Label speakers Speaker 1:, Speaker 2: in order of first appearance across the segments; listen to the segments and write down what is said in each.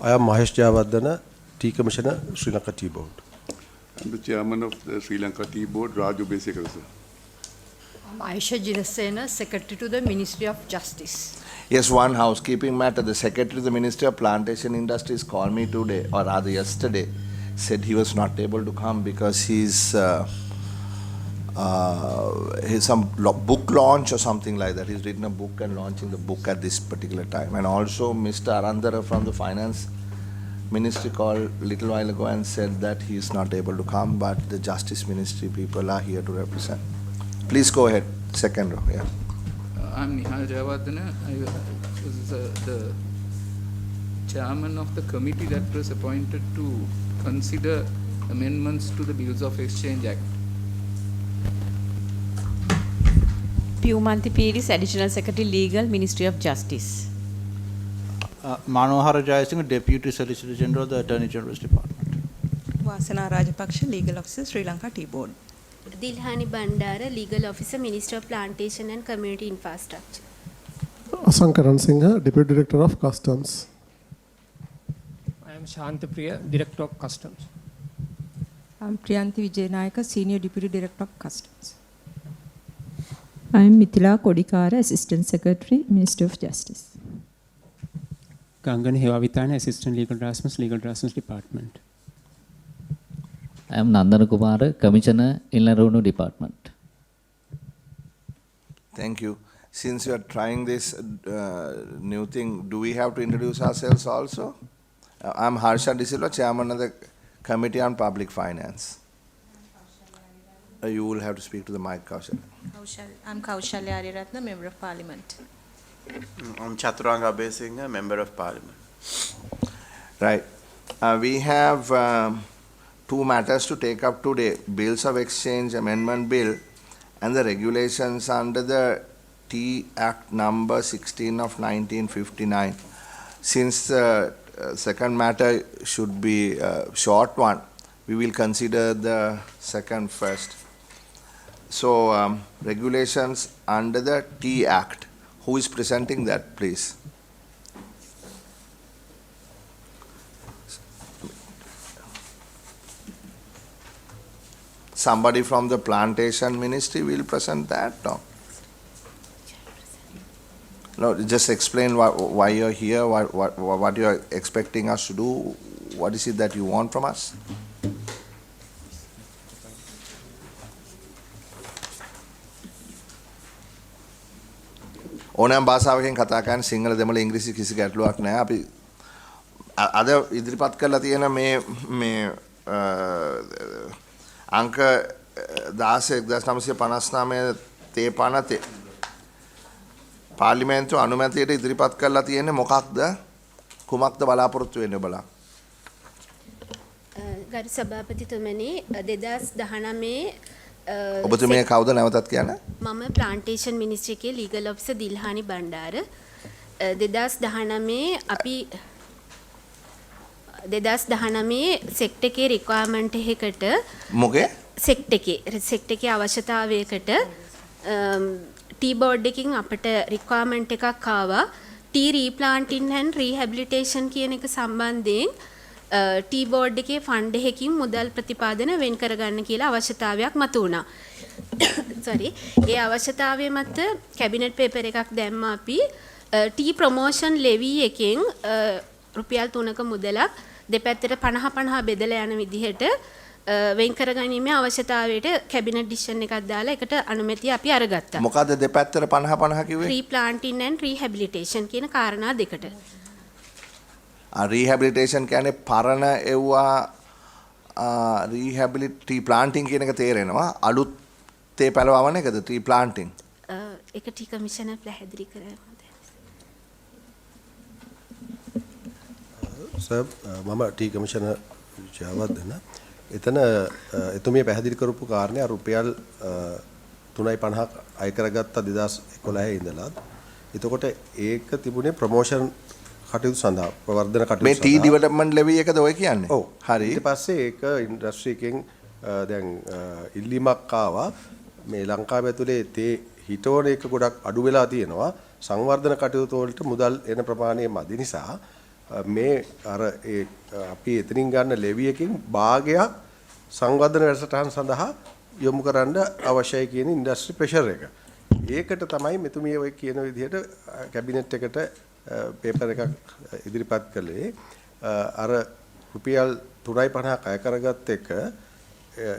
Speaker 1: I am Mahesh Jayawardena, Tea Commissioner, Sri Lanka Tea Board.
Speaker 2: I'm the chairman of the Sri Lanka Tea Board, Raju Besekar, sir.
Speaker 3: I'm Aisha Jinasena, Secretary to the Ministry of Justice.
Speaker 4: Yes, one housekeeping matter. The Secretary of the Ministry of Plantation Industries called me today, or rather yesterday, said he was not able to come because he's some book launch or something like that. He's written a book and launching the book at this particular time. And also Mr. Arandara from the Finance Ministry called a little while ago and said that he is not able to come, but the Justice Ministry people are here to represent. Please go ahead. Second row, yeah.
Speaker 5: I'm Nihal Jayawardena. I was the chairman of the committee that was appointed to consider amendments to the Bills of Exchange Act.
Speaker 6: Piumanthi Piris, Additional Secretary Legal, Ministry of Justice.
Speaker 7: Manohara Jayasinghe, Deputy Solicitor General, the Attorney General's Department.
Speaker 8: Vasana Rajapaksha, Legal Officer, Sri Lanka Tea Board.
Speaker 9: Dilhani Bandara, Legal Officer, Minister of Plantation and Community Infrastructure.
Speaker 10: Asankaran Singha, Deputy Director of Customs.
Speaker 11: I am Shantapriya, Director of Customs.
Speaker 8: I am Priyanthi Vijayanayaka, Senior Deputy Director of Customs.
Speaker 12: I am Mithila Kodikara, Assistant Secretary, Ministry of Justice.
Speaker 11: Gangan Hewavithana, Assistant Legal Draftsman Department.
Speaker 13: I am Nandana Kumara, Commissioner, Inland Revenue Department.
Speaker 4: Thank you. Since you are trying this new thing, do we have to introduce ourselves also? I'm Harsha De Silva, Chairman of the Committee on Public Finance. You will have to speak to the mic, Kaushal.
Speaker 8: I'm Kaushalya Ariyaratna, Member of Parliament.
Speaker 14: I'm Chaturanga Abesinghe, Member of Parliament.
Speaker 4: Right. We have two matters to take up today. Bills of Exchange Amendment Bill and the regulations under the Tea Act number 16 of 1959. Since the second matter should be a short one, we will consider the second first. So, regulations under the Tea Act. Who is presenting that, please? Somebody from the Plantation Ministry will present that? No, just explain why you're here, what you're expecting us to do. What is it that you want from us? ඕනෑම භාෂාවකින් කතා කරන්නේ සිංහල දෙමළ ඉංග්‍රීසි කිසි ගැටලුවක් නැහැ. අපි අද ඉදිරිපත් කරලා තියෙන මේ අංක 16 තේ පනතේ පාර්ලිමේන්තුව අනුමැතියට ඉදිරිපත් කරලා තියෙන්නේ මොකක්ද? කුමක්ද බලාපොරොත්තු වෙන්නේ ඔබලා?
Speaker 9: ගරු සභාපතිතුමනි 2019
Speaker 4: ඔබතුමිය කවුද නැවතත් කියන්න?
Speaker 9: මම ප්ලාන්ටේෂන් මිනිස්ට්‍රි එකේ ලීගල් ඔෆිසර් දිල්හානි බණ්ඩාර. 2019 අපි 2019 සෙක්ටර් එකේ රික්වයර්මන්ට් එකකට
Speaker 4: මොකේ?
Speaker 9: සෙක්ටර් එකේ අවශ්‍යතාවයකට ටී බෝඩ් එකකින් අපිට රික්වයර්මන්ට් එකක් ආවා. ටී රීප්ලාන්ටින් ඇන්ඩ් රීහැබිලිටේෂන් කියන එක සම්බන්ධයෙන් ටී බෝඩ් එකේ ෆන්ඩ් එකකින් මුදල් ප්‍රතිපාදන වෙන් කරගන්න කියලා අවශ්‍යතාවයක් මතුවුණා. සෝරි. ඒ අවශ්‍යතාවය මත කැබිනට් පේපර් එකක් දැම්මා අපි ටී ප්‍රොමෝෂන් ලෙවි එකෙන් රුපියල් 3ක මුදලක් දෙපැත්තට 50-50 බෙදලා යන විදිහට වෙන් කරගැනීමේ අවශ්‍යතාවයට කැබිනට් ඩිසිෂන් එකක් දාලා ඒකට අනුමැතිය අපි අරගත්තා.
Speaker 4: මොකද්ද දෙපැත්තට 50-50 කිව්වේ?
Speaker 9: රීප්ලාන්ටින් ඇන්ඩ් රීහැබිලිටේෂන් කියන කාරණා දෙකට.
Speaker 4: රීහැබිලිටේෂන් කියන්නේ පරණ එව්වා රීහැබිලිටි ප්ලාන්ටින් කියන එක තේරෙනවා. අලුත් තේ පැලවවන එකද ටී ප්ලාන්ටින්?
Speaker 9: ඒක ටී කමිෂනර් පැහැදිලි කරා.
Speaker 1: සර් මම ටී කමිෂනර් ජයවර්ධන. එතන එතුමිය පැහැදිලි කරපු කාරණේ රුපියල් 3.50ක් අය කරගත්ත 2011 ඉඳලා. එතකොට ඒක තිබුණේ ප්‍රොමෝෂන් කටයුතු සඳහා ප්‍රවර්ධන කටයුතු
Speaker 4: මේ ටී ඩෙවලොප්මන්ට් ලෙවි එකද ඔය කියන්නේ?
Speaker 1: ඔව්.
Speaker 4: හරි.
Speaker 1: ඊට පස්සේ ඒක ඉන්ඩස්ට්‍රි එකෙන් දැන් ඉල්ලීමක් ආවා මේ ලංකාව ඇතුලේ තේ හිටෝන එක ගොඩක් අඩු වෙලා තියෙනවා. සංවර්ධන කටයුතු වලට මුදල් එන ප්‍රමාණය මදි නිසා මේ අර ඒ අපි එතනින් ගන්න ලෙවි එකකින් භාගයක් සංවර්ධන වැඩසටහන් සඳහා යොමු කරන්න අවශ්‍යයි කියන ඉන්ඩස්ට්‍රි ප්‍රෙෂර් එක. ඒකට තමයි මෙතුමිය ඔය කියන විදිහට කැබිනට් එකට පේපර් එකක් ඉදිරිපත් කළේ. අර රුපියල් 3.50ක් අය කරගත්ත එක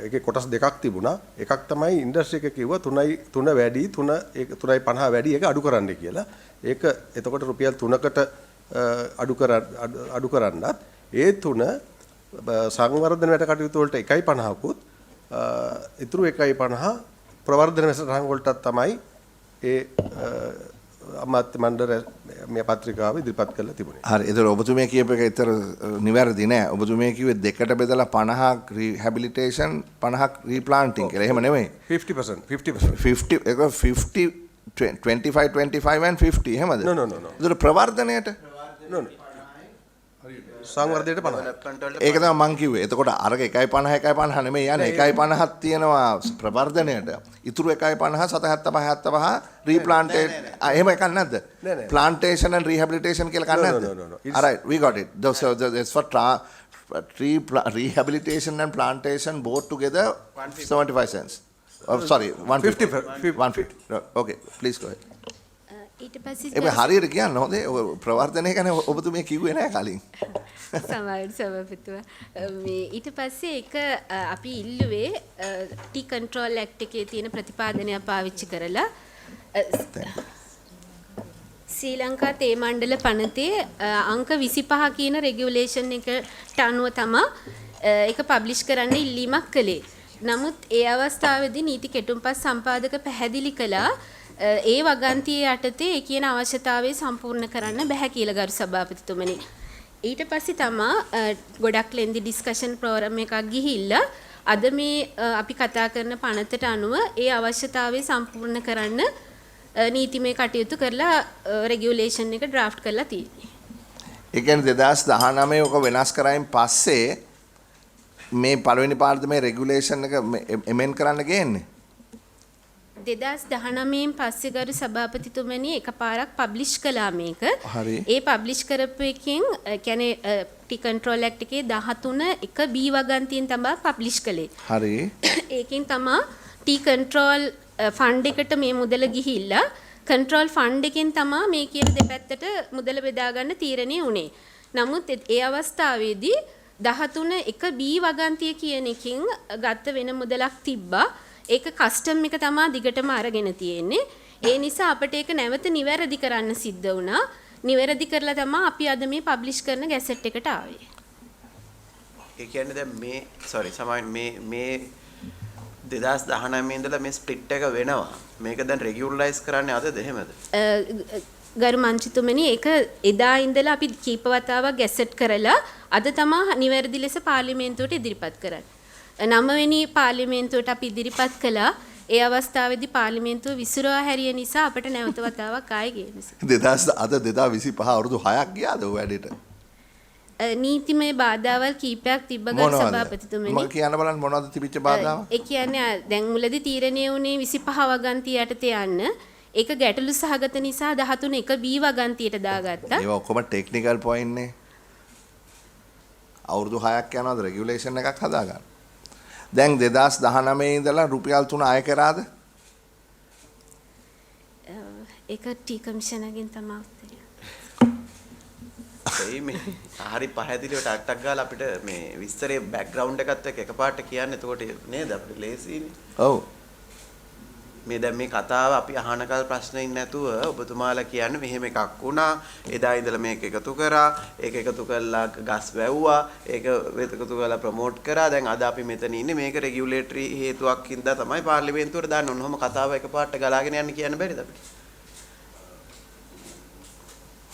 Speaker 1: ඒකේ කොටස් දෙකක් තිබුණා. එකක් තමයි ඉන්ඩස්ට්‍රි එක කිව්වා 3 වැඩි 3.50 වැඩි එක අඩු කරන්න කියලා. ඒක එතකොට රුපියල් 3කට අඩු කරන්නත් ඒ 3 සංවර්ධන වැඩ කටයුතු වලට 1.50කුත් ඉතුරු 1.50 ප්‍රවර්ධන වැඩසටහන් වලටත් තමයි ඒ අමාත්‍ය මණ්ඩල මේ පත්‍රිකාව ඉදිරිපත් කරලා තිබුණේ.
Speaker 4: හරි. ඒතර ඔබතුමිය කියප එක ඇත්තට නිවැරදි නෑ. ඔබතුමිය කිව්වේ දෙකට බෙදලා 50ක් රීහැබිලිටේෂන් 50ක් රීප්ලාන්ටින් කියලා. එහෙම නෙමෙයි. 50% ඒක 50 25 and 50 එහෙමද?
Speaker 1: No.
Speaker 4: ඒතර ප්‍රවර්ධනයට
Speaker 1: no. සංවර්ධනයට 50.
Speaker 4: ඒක තමයි මං කිව්වේ. එතකොට අරක 1.50 නෙමෙයි යන්නේ 1.50ක් තියෙනවා ප්‍රවර්ධනයට. ඉතුරු 1.50 75 රීප්ලාන්ටේට් එහෙම එකක් නැද්ද? Plantation and rehabilitation කියලා එකක් නැද්ද?
Speaker 1: No.
Speaker 4: Alright, we got it. That's for tree rehabilitation and plantation both together 75 cents. Oh, sorry, 150. Okay, please go ahead.
Speaker 9: ඊට පස්සේ
Speaker 4: ඒක හරියට කියන්න හොඳේ. ප්‍රවර්ධනය ගැන ඔබතුමිය කිව්වේ නෑ කලින්.
Speaker 9: සමහරවිට මේ ඊට පස්සේ ඒක අපි ඉල්ලුවේ ටී කන්ට්‍රෝල් ඇක්ට් එකේ තියෙන ප්‍රතිපාදනය පාවිච්චි කරලා ශ්‍රී ලංකා තේ මණ්ඩල පනතේ අංක 25 කියන රෙගියුලේෂන් එකට අනුව තමයි ඒක පබ්ලිෂ් කරන්න ඉල්ලීමක් කළේ. නමුත් ඒ අවස්ථාවේදී නීති කෙටුම්පත් සම්පාදක පැහැදිලි කළා ඒ වගන්තියේ යටතේ ඒ කියන අවශ්‍යතාවය සම්පූර්ණ කරන්න බැහැ කියලා ගරු සභාපතිතුමනි. ඊට පස්සේ තමයි ගොඩක් ලෙන්දි ඩිස්කෂන් ප්‍රෝග්‍රෑම් එකක් ගිහිල්ලා අද මේ අපි කතා කරන පනතට අනුව ඒ අවශ්‍යතාවය සම්පූර්ණ කරන්න නීතිමය කටයුතු කරලා රෙගියුලේෂන් එක ඩ්‍රාෆ්ට් කරලා තියෙනවා.
Speaker 4: ඒ කියන්නේ 2019 ඔක වෙනස් කරායින් පස්සේ මේ පළවෙනි පාර්ලිමේ රෙගියුලේෂන් එක එමෙන් කරන්න ගේන්නේ
Speaker 9: 2019න් පස්සේ ගරු සභාපතිතුමනි එකපාරක් පබ්ලිෂ් කළා මේක.
Speaker 4: හරි.
Speaker 9: ඒ පබ්ලිෂ් කරපු එකෙන් කියන්නේ ටී කන්ට්‍රෝල් ඇක්ට් එකේ 13 එක B වගන්තියෙන් තමයි පබ්ලිෂ් කළේ.
Speaker 4: හරි.
Speaker 9: ඒකෙන් තමයි ටී කන්ට්‍රෝල් ෆන්ඩ් එකට මේ මුදල ගිහිල්ලා කන්ට්‍රෝල් ෆන්ඩ් එකෙන් තමයි මේ කියන දෙපැත්තට මුදල බෙදා ගන්න තීරණය වුණේ. නමුත් ඒ අවස්ථාවේදී 13 එක B වගන්තිය කියන එකකින් ගත්ත වෙන මුදලක් තිබ්බා. ඒක කස්ටම් එක තමයි දිගටම අරගෙන තියෙන්නේ. ඒ නිසා අපිට ඒක නැවත නිවැරදි කරන්න සිද්ධ වුණා. නිවැරදි කරලා තමයි අපි අද මේ පබ්ලිෂ් කරන ගැසට් එකට ආවේ.
Speaker 14: ඒ කියන්නේ දැන් මේ මේ 2019 ඉඳලා මේ ස්ප්ලිට් එක වෙනවා. මේක දැන් රෙගියුලරයිස් කරන්නේ අදද එහෙමද?
Speaker 9: ගරු මන්ත්‍රීතුමනි ඒක එදා ඉඳලා අපි කීප වතාවක් ගැසට් කරලා අද තමයි නිවැරදි ලෙස පාර්ලිමේන්තුවට ඉදිරිපත් කරන්නේ. 9 වෙනි පාර්ලිමේන්තුවට අපි ඉදිරිපත් කළා. ඒ අවස්ථාවේදී පාර්ලිමේන්තුව විසිරවා හැරිය නිසා අපිට නැවත වතාවක් ආයෙ ගේන්න සිදුවා.
Speaker 4: අද 2025 අවුරුදු 6ක් ගියාද ඔය වැඩේට?
Speaker 9: නීතිමය බාධාවල් කීපයක් තිබ්බ ගරු සභාපතිතුමනි.
Speaker 4: මම කියන්න බලන්න මොනවද තිබිච්ච බාධාව?
Speaker 9: ඒ කියන්නේ දැන් මුලදී තීරණය වුණේ 25 වගන්තිය යටතේ යන්න. ඒක ගැටලු සහගත නිසා 13 එක B වගන්තියට දාගත්තා.
Speaker 4: ඒවා ඔක්කොම ටෙක්නිකල් පොයින්ට් නේ. අවුරුදු 6ක් යනවාද රෙගියුලේෂන් එකක් හදාගන්න. දැන් 2019 ඉඳලා රුපියල් 3 අය කරාද?
Speaker 9: ඒක ටී කමිෂනර්ගෙන් තමයි උත්තරය.
Speaker 14: ඒ මේ හරි පහදිලිව ටක් ගාලා අපිට මේ විස්තරේ බෑග්ග්‍රවුන්ඩ් එකත් එක්ක එකපාරට කියන්න එතකොට නේද අපිට ලේසියිනේ.
Speaker 4: ඔව්.
Speaker 14: මේ දැන් මේ කතාව අපි අහන කල් ප්‍රශ්නින් නැතුව ඔබතුමාලා කියන්නේ මෙහෙම එකක් වුණා එදා ඉඳලා මේක එකතු කරා ඒක එකතු කරලා ගස් වැව්වා ඒක එකතු කරලා ප්‍රොමෝට් කරා දැන් අද අපි මෙතන ඉන්නේ මේක රෙගියුලේටරි හේතුවක් හින්දා තමයි පාර්ලිමේන්තුවට දාන්න ඕන. ඔහොම කතාව එකපාරට ගලාගෙන යන්න කියන්න බැරිද අපිට?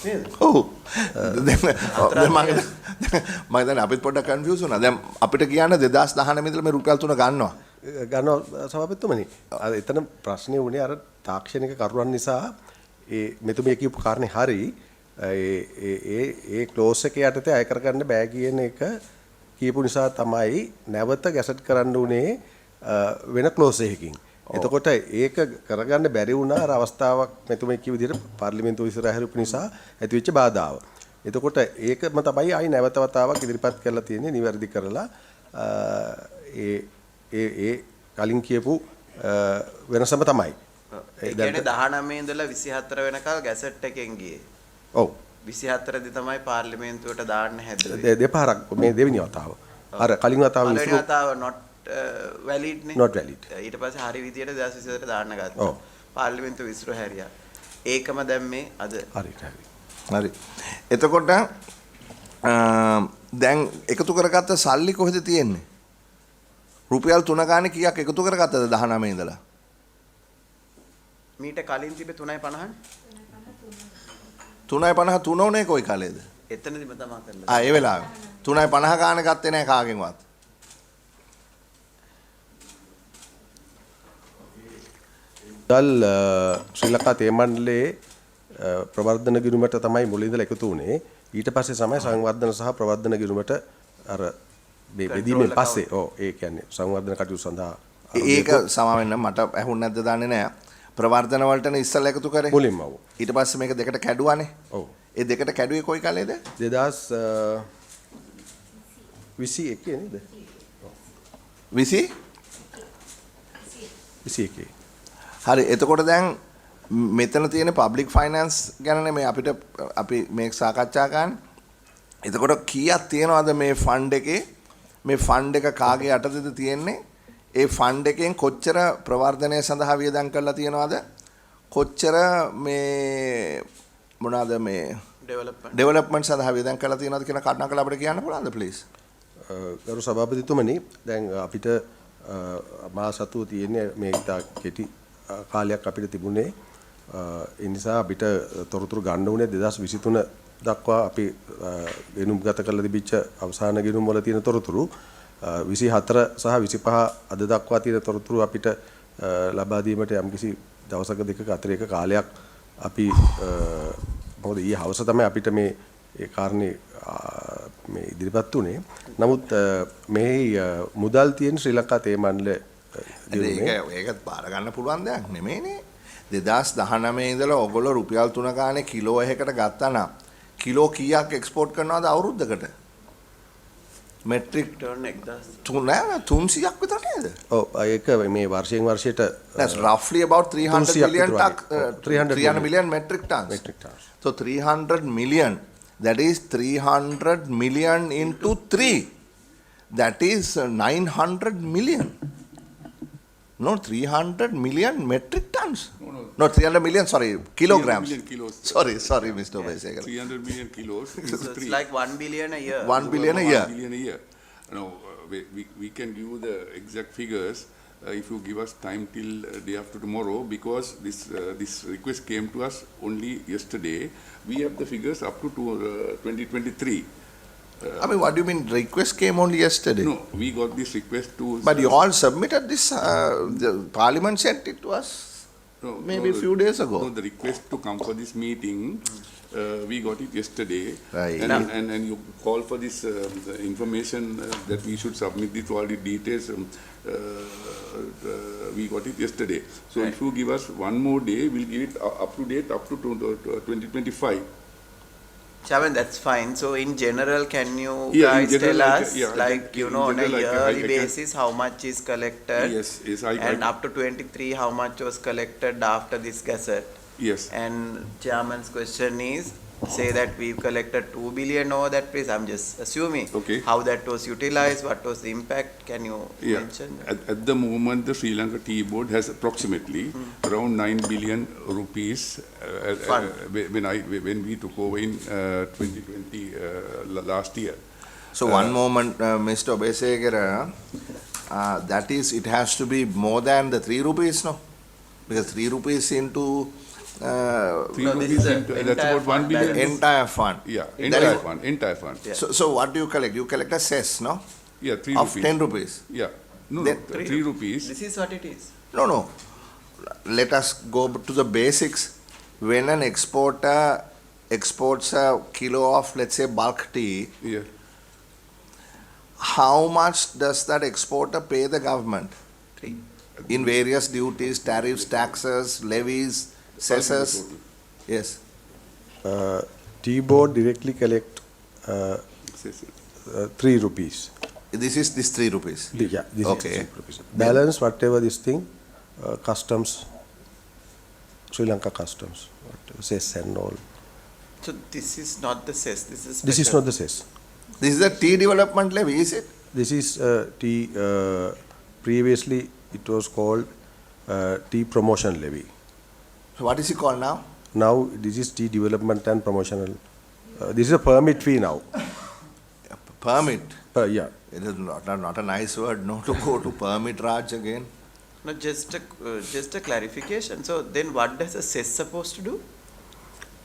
Speaker 14: නේද?
Speaker 4: ඔව්. මම දැන් අපිත් පොඩ්ඩක් කන්ෆියුස් වුණා. දැන් අපිට කියන්න 2019 ඉඳලා මේ රුපියල් 3 ගන්නවා.
Speaker 1: සභාපතිතුමනි අර එතන ප්‍රශ්නේ වුණේ අර තාක්ෂණික කරුවන් නිසා ඒ මෙතුමිය කියපු කාරණේ හරි ඒ ක්ලෝස් එක යටතේ අය කරගන්න බෑ කියන එක කියපු නිසා තමයි නැවත ගැසට් කරන්න උනේ වෙන ක්ලෝස් එකකින්. එතකොට ඒක කරගන්න බැරි වුණා අර අවස්ථාවක් මෙතුමිය කියපු විදිහට පාර්ලිමේන්තුව ඉස්සරහ හැරුපු නිසා ඇතිවෙච්ච බාධාව. එතකොට ඒකම තමයි ආයි නැවත වතාවක් ඉදිරිපත් කරලා තියෙන්නේ නිවැරදි කරලා ඒ කලින් කියපු වෙනසම තමයි.
Speaker 14: ඒ කියන්නේ 19 ඉඳලා 24 වෙනකල් ගැසට් එකෙන් ගියේ.
Speaker 1: ඔව්.
Speaker 14: 24 දී තමයි පාර්ලිමේන්තුවට දාන්න හැදුවේ.
Speaker 1: දෙපාරක් මේ දෙවෙනි වතාව. අර කලින් වතාව
Speaker 14: පළවෙනි වතාව not valid නේ.
Speaker 1: not valid.
Speaker 14: ඊට පස්සේ හරි විදියට 2024 දාන්න ගත්තා.
Speaker 1: ඔව්.
Speaker 14: පාර්ලිමේන්තුව විසිරු හැරියා. ඒකම දැන් මේ අද
Speaker 4: හරි. එතකොට දැන් එකතු කරගත්ත සල්ලි කොහෙද තියෙන්නේ? රුපියල් 3 ගානේ කීයක් එකතු කරගත්තද 19 ඉඳලා?
Speaker 14: මීට කලින් තිබේ 3.50
Speaker 4: 3.53 උනේ කොයි කාලේද?
Speaker 14: එතනදිම තමයි කරලා.
Speaker 4: ඒ වෙලාවේ 3.50 ගානේ ගත්තේ නැහැ කාගෙන්වත්.
Speaker 1: ශ්‍රී ලංකා තේ මණ්ඩලයේ ප්‍රවර්ධන ගිණුමට තමයි මුලින් ඉඳලා එකතු වුණේ. ඊට පස්සේ තමයි සංවර්ධන සහ ප්‍රවර්ධන ගිණුමට අර බෙදීමෙන් පස්සේ ඒ කියන්නේ සංවර්ධන කටයුතු සඳහා
Speaker 4: ඒක සමාවෙන්න මට ඇහුන්නේ නැද්ද දන්නේ නැහැ. ප්‍රවර්ධන වලටනේ ඉස්සෙල්ලා එකතු කරේ.
Speaker 1: මුලින්ම ඔව්.
Speaker 4: ඊට පස්සේ මේක දෙකට කැඩුවානේ.
Speaker 1: ඔව්.
Speaker 4: ඒ දෙකට කැඩුවේ කොයි කාලේද?
Speaker 1: 2021 නේද?
Speaker 4: 21. හරි. එතකොට දැන් මෙතන තියෙන පබ්ලික් ෆයිනෑන්ස් ගැනනේ මේ අපි මේක සාකච්ඡා කරන්නේ. එතකොට කීයක් තියනවද මේ ෆන්ඩ් එකේ? මේ ෆන්ඩ් එක කාගේ යටතේද තියෙන්නේ? ඒ ෆන්ඩ් එකෙන් කොච්චර ප්‍රවර්ධනය සඳහා වියදම් කරලා තියනවද? කොච්චර මේ මොනවාද මේ ඩෙවලොප්මන්ට් සඳහා වියදම් කරලා තියනවද කියන කරුණක් අපිට කියන්න පුළුවන්ද ප්ලීස්?
Speaker 1: ගරු සභාපතිතුමනි දැන් අපිට මාස 7 තියෙන්නේ මේ ඉතා කෙටි කාලයක් අපිට තිබුණේ. ඒ නිසා අපිට තොරතුරු ගන්න උනේ 2023 දක්වා අපි ගෙනුම්ගත කරලා තිබිච්ච අවසාන ගෙනුම් වල තියෙන තොරතුරු 24 සහ 25 අද දක්වා තියෙන තොරතුරු අපිට ලබා දීමට යම්කිසි දවසක දෙකක අතරේක කාලයක් අපි මොකද ඊයේ හවස තමයි අපිට මේ ඒ කාරණේ මේ ඉදිරිපත් උනේ. නමුත් මේ මුදල් තියෙන ශ්‍රී ලංකා තේ මණ්ඩලය
Speaker 4: ඒකත් බාර ගන්න පුළුවන් දෙයක් නෙමෙයිනේ. 2019 ඉඳලා ඔයගොල්ලෝ රුපියල් 3 ගානේ කිලෝ එකකට ගත්තා නම් කිලෝ කීයක් එක්ස්පෝර්ට් කරනවද අවුරුද්දකට? මෙට්‍රික්
Speaker 14: ටන්
Speaker 4: 300ක් විතර නේද?
Speaker 1: ඔව් ඒක මේ වර්ෂයෙන් වර්ෂයට
Speaker 4: that's roughly about 300 million metric tons. So 300 million, that is 300 million into 3, that is 900 million. No, 300 million metric tons. No, 300 million, sorry, kilograms.
Speaker 2: 300 million kilos.
Speaker 4: Sorry, Mr. Obesegar.
Speaker 2: 300 million kilos.
Speaker 14: So it's like 1 billion a year.
Speaker 4: 1 billion a year.
Speaker 2: 1 billion a year. No, we can give you the exact figures if you give us time till day after tomorrow, because this request came to us only yesterday. We have the figures up to 2023.
Speaker 4: I mean, what do you mean request came only yesterday?
Speaker 2: No, we got this request to...
Speaker 4: But you all submitted this, the parliament sent it to us maybe a few days ago.
Speaker 2: No, the request to come for this meeting, we got it yesterday.
Speaker 4: Right.
Speaker 2: And you call for this information that we should submit this all the details. We got it yesterday. So if you give us one more day, we'll give it up to date up to 2025.
Speaker 14: Chairman, that's fine. So in general, can you guys tell us, on a yearly basis, how much is collected?
Speaker 2: Yes,
Speaker 14: and up to 23, how much was collected after this gazette?
Speaker 2: Yes.
Speaker 14: And Chairman's question is, say that we've collected 2 billion over that place. I'm just assuming.
Speaker 2: Okay.
Speaker 14: How that was utilized, what was the impact? Can you mention that?
Speaker 2: At the moment, the Sri Lanka Tea Board has approximately around 9 billion rupees when we took over in 2020 last year.
Speaker 4: So one moment, Mr. Obesegar, that is, it has to be more than the 3 rupees, no? Because 3 rupees into...
Speaker 2: 3 rupees that's about 1 billion.
Speaker 4: Entire fund.
Speaker 2: Yeah, entire fund.
Speaker 4: Yeah. So what do you collect? You collect a cess, no?
Speaker 2: Yeah, 3
Speaker 4: of
Speaker 2: rupees.
Speaker 4: 10 rupees.
Speaker 2: Yeah. No, 3 rupees.
Speaker 14: This is what it is.
Speaker 4: No. Let us go to the basics. When an exporter exports a kilo of, let's say, bulk tea,
Speaker 2: yeah,
Speaker 4: how much does that exporter pay the government? In various duties, tariffs, taxes, levies, cesses. Yes.
Speaker 1: T-board directly collect 3 rupees.
Speaker 4: This is this 3 rupees.
Speaker 1: Yeah, this
Speaker 4: Okay.
Speaker 1: is 3 rupees. Balance whatever this thing, customs, Sri Lanka customs, whatever, cess and all.
Speaker 14: So this is not the cess. This is
Speaker 1: This is
Speaker 14: special.
Speaker 1: not the cess.
Speaker 4: This is the tea development levy, is it?
Speaker 1: This is tea. Previously, it was called tea promotion levy.
Speaker 4: So what is it called now?
Speaker 1: Now this is tea development and promotional. This is a permit fee now.
Speaker 4: Permit.
Speaker 1: Yeah.
Speaker 4: It is not a nice word, no, to go to permit Raj again.
Speaker 14: No, just a clarification. So then, what does a cess supposed to do?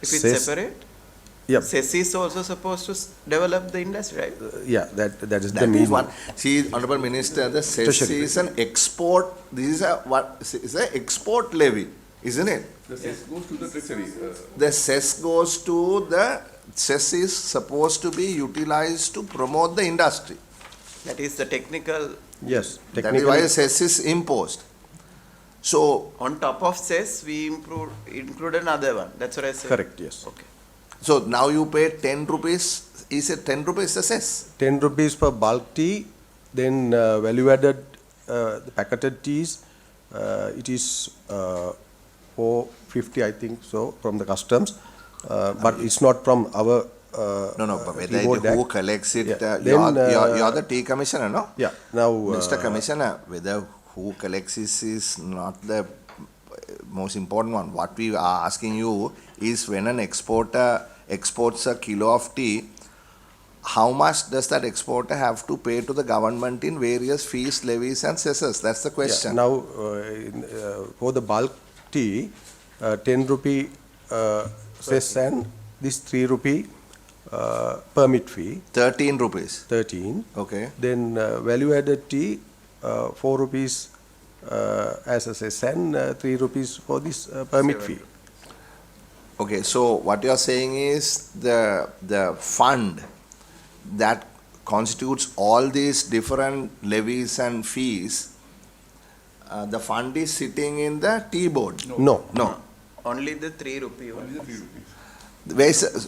Speaker 14: If it's
Speaker 1: Cess-
Speaker 14: separate,
Speaker 1: Yep.
Speaker 14: cess is also supposed to develop the industry, right?
Speaker 1: Yeah, that is the
Speaker 4: That
Speaker 1: meaning.
Speaker 4: is what. See, Honorable Minister, the cess
Speaker 1: Treasury.
Speaker 4: is an export. This is a what? Is an export levy, isn't it?
Speaker 2: The cess goes to the treasury.
Speaker 4: The cess goes to the cess is supposed to be utilized to promote the industry.
Speaker 14: That is the technical.
Speaker 1: Yes,
Speaker 4: That is
Speaker 1: technically.
Speaker 4: why cess is imposed. So,
Speaker 14: On top of cess, we include another one. That's what I said.
Speaker 1: Correct, yes.
Speaker 14: Okay.
Speaker 4: so now you pay 10 rupees. Is it 10 rupees the cess?
Speaker 1: 10 rupees for bulk tea, then value added, the packeted teas, it is 450, I think so, from the customs, but it's not from our.
Speaker 4: No, but whether
Speaker 1: Tea Board
Speaker 4: who
Speaker 1: Act.
Speaker 4: collects it,
Speaker 1: Yeah.
Speaker 4: you're the tea commissioner, no?
Speaker 1: Yeah, now.
Speaker 4: Mr. Commissioner, whether who collects this is not the most important one. What we are asking you is when an exporter exports a kilo of tea, how much does that exporter have to pay to the government in various fees, levies and cesses? That's the question.
Speaker 1: Yeah, now, for the bulk tea, 10 rupee cess and this 3 rupee permit fee.
Speaker 4: 13 rupees.
Speaker 1: 13.
Speaker 4: Okay.
Speaker 1: Then value added tea, 4 rupees as a cess and 3 rupees for this permit fee.
Speaker 4: Okay, so what you are saying is the fund that constitutes all these different levies and fees, the fund is sitting in the tea board.
Speaker 1: No.
Speaker 4: No.
Speaker 14: Only the 3 rupee one.
Speaker 2: Only the 3 rupees.
Speaker 4: Where is,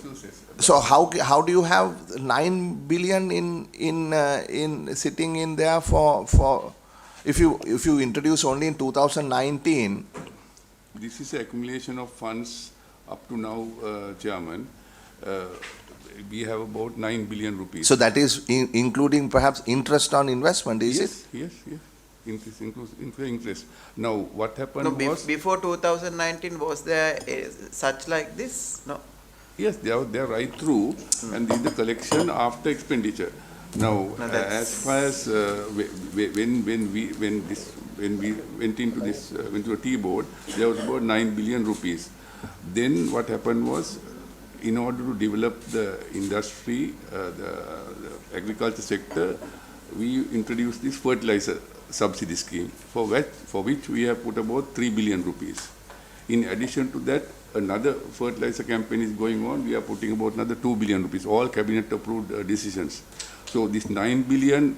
Speaker 4: so how do you have 9 billion in sitting in there for if you introduce only in 2019?
Speaker 2: This is the accumulation of funds up to now, Chairman. We have about 9 billion rupees.
Speaker 4: So that is including perhaps interest on investment, is it?
Speaker 2: Yes. Interest includes interest. Now, what happened
Speaker 14: No,
Speaker 2: was...
Speaker 14: before 2019, was there such like this? No.
Speaker 2: Yes, they are right through, and this is the collection after expenditure. Now, as far as when we went into this into a tea board, there was about 9 billion rupees. Then what happened was, in order to develop the industry, the agriculture sector, we introduced this fertilizer subsidy scheme, for which we have put about 3 billion rupees. In addition to that, another fertilizer campaign is going on. We are putting about another 2 billion rupees, all cabinet approved decisions. So this 9 billion,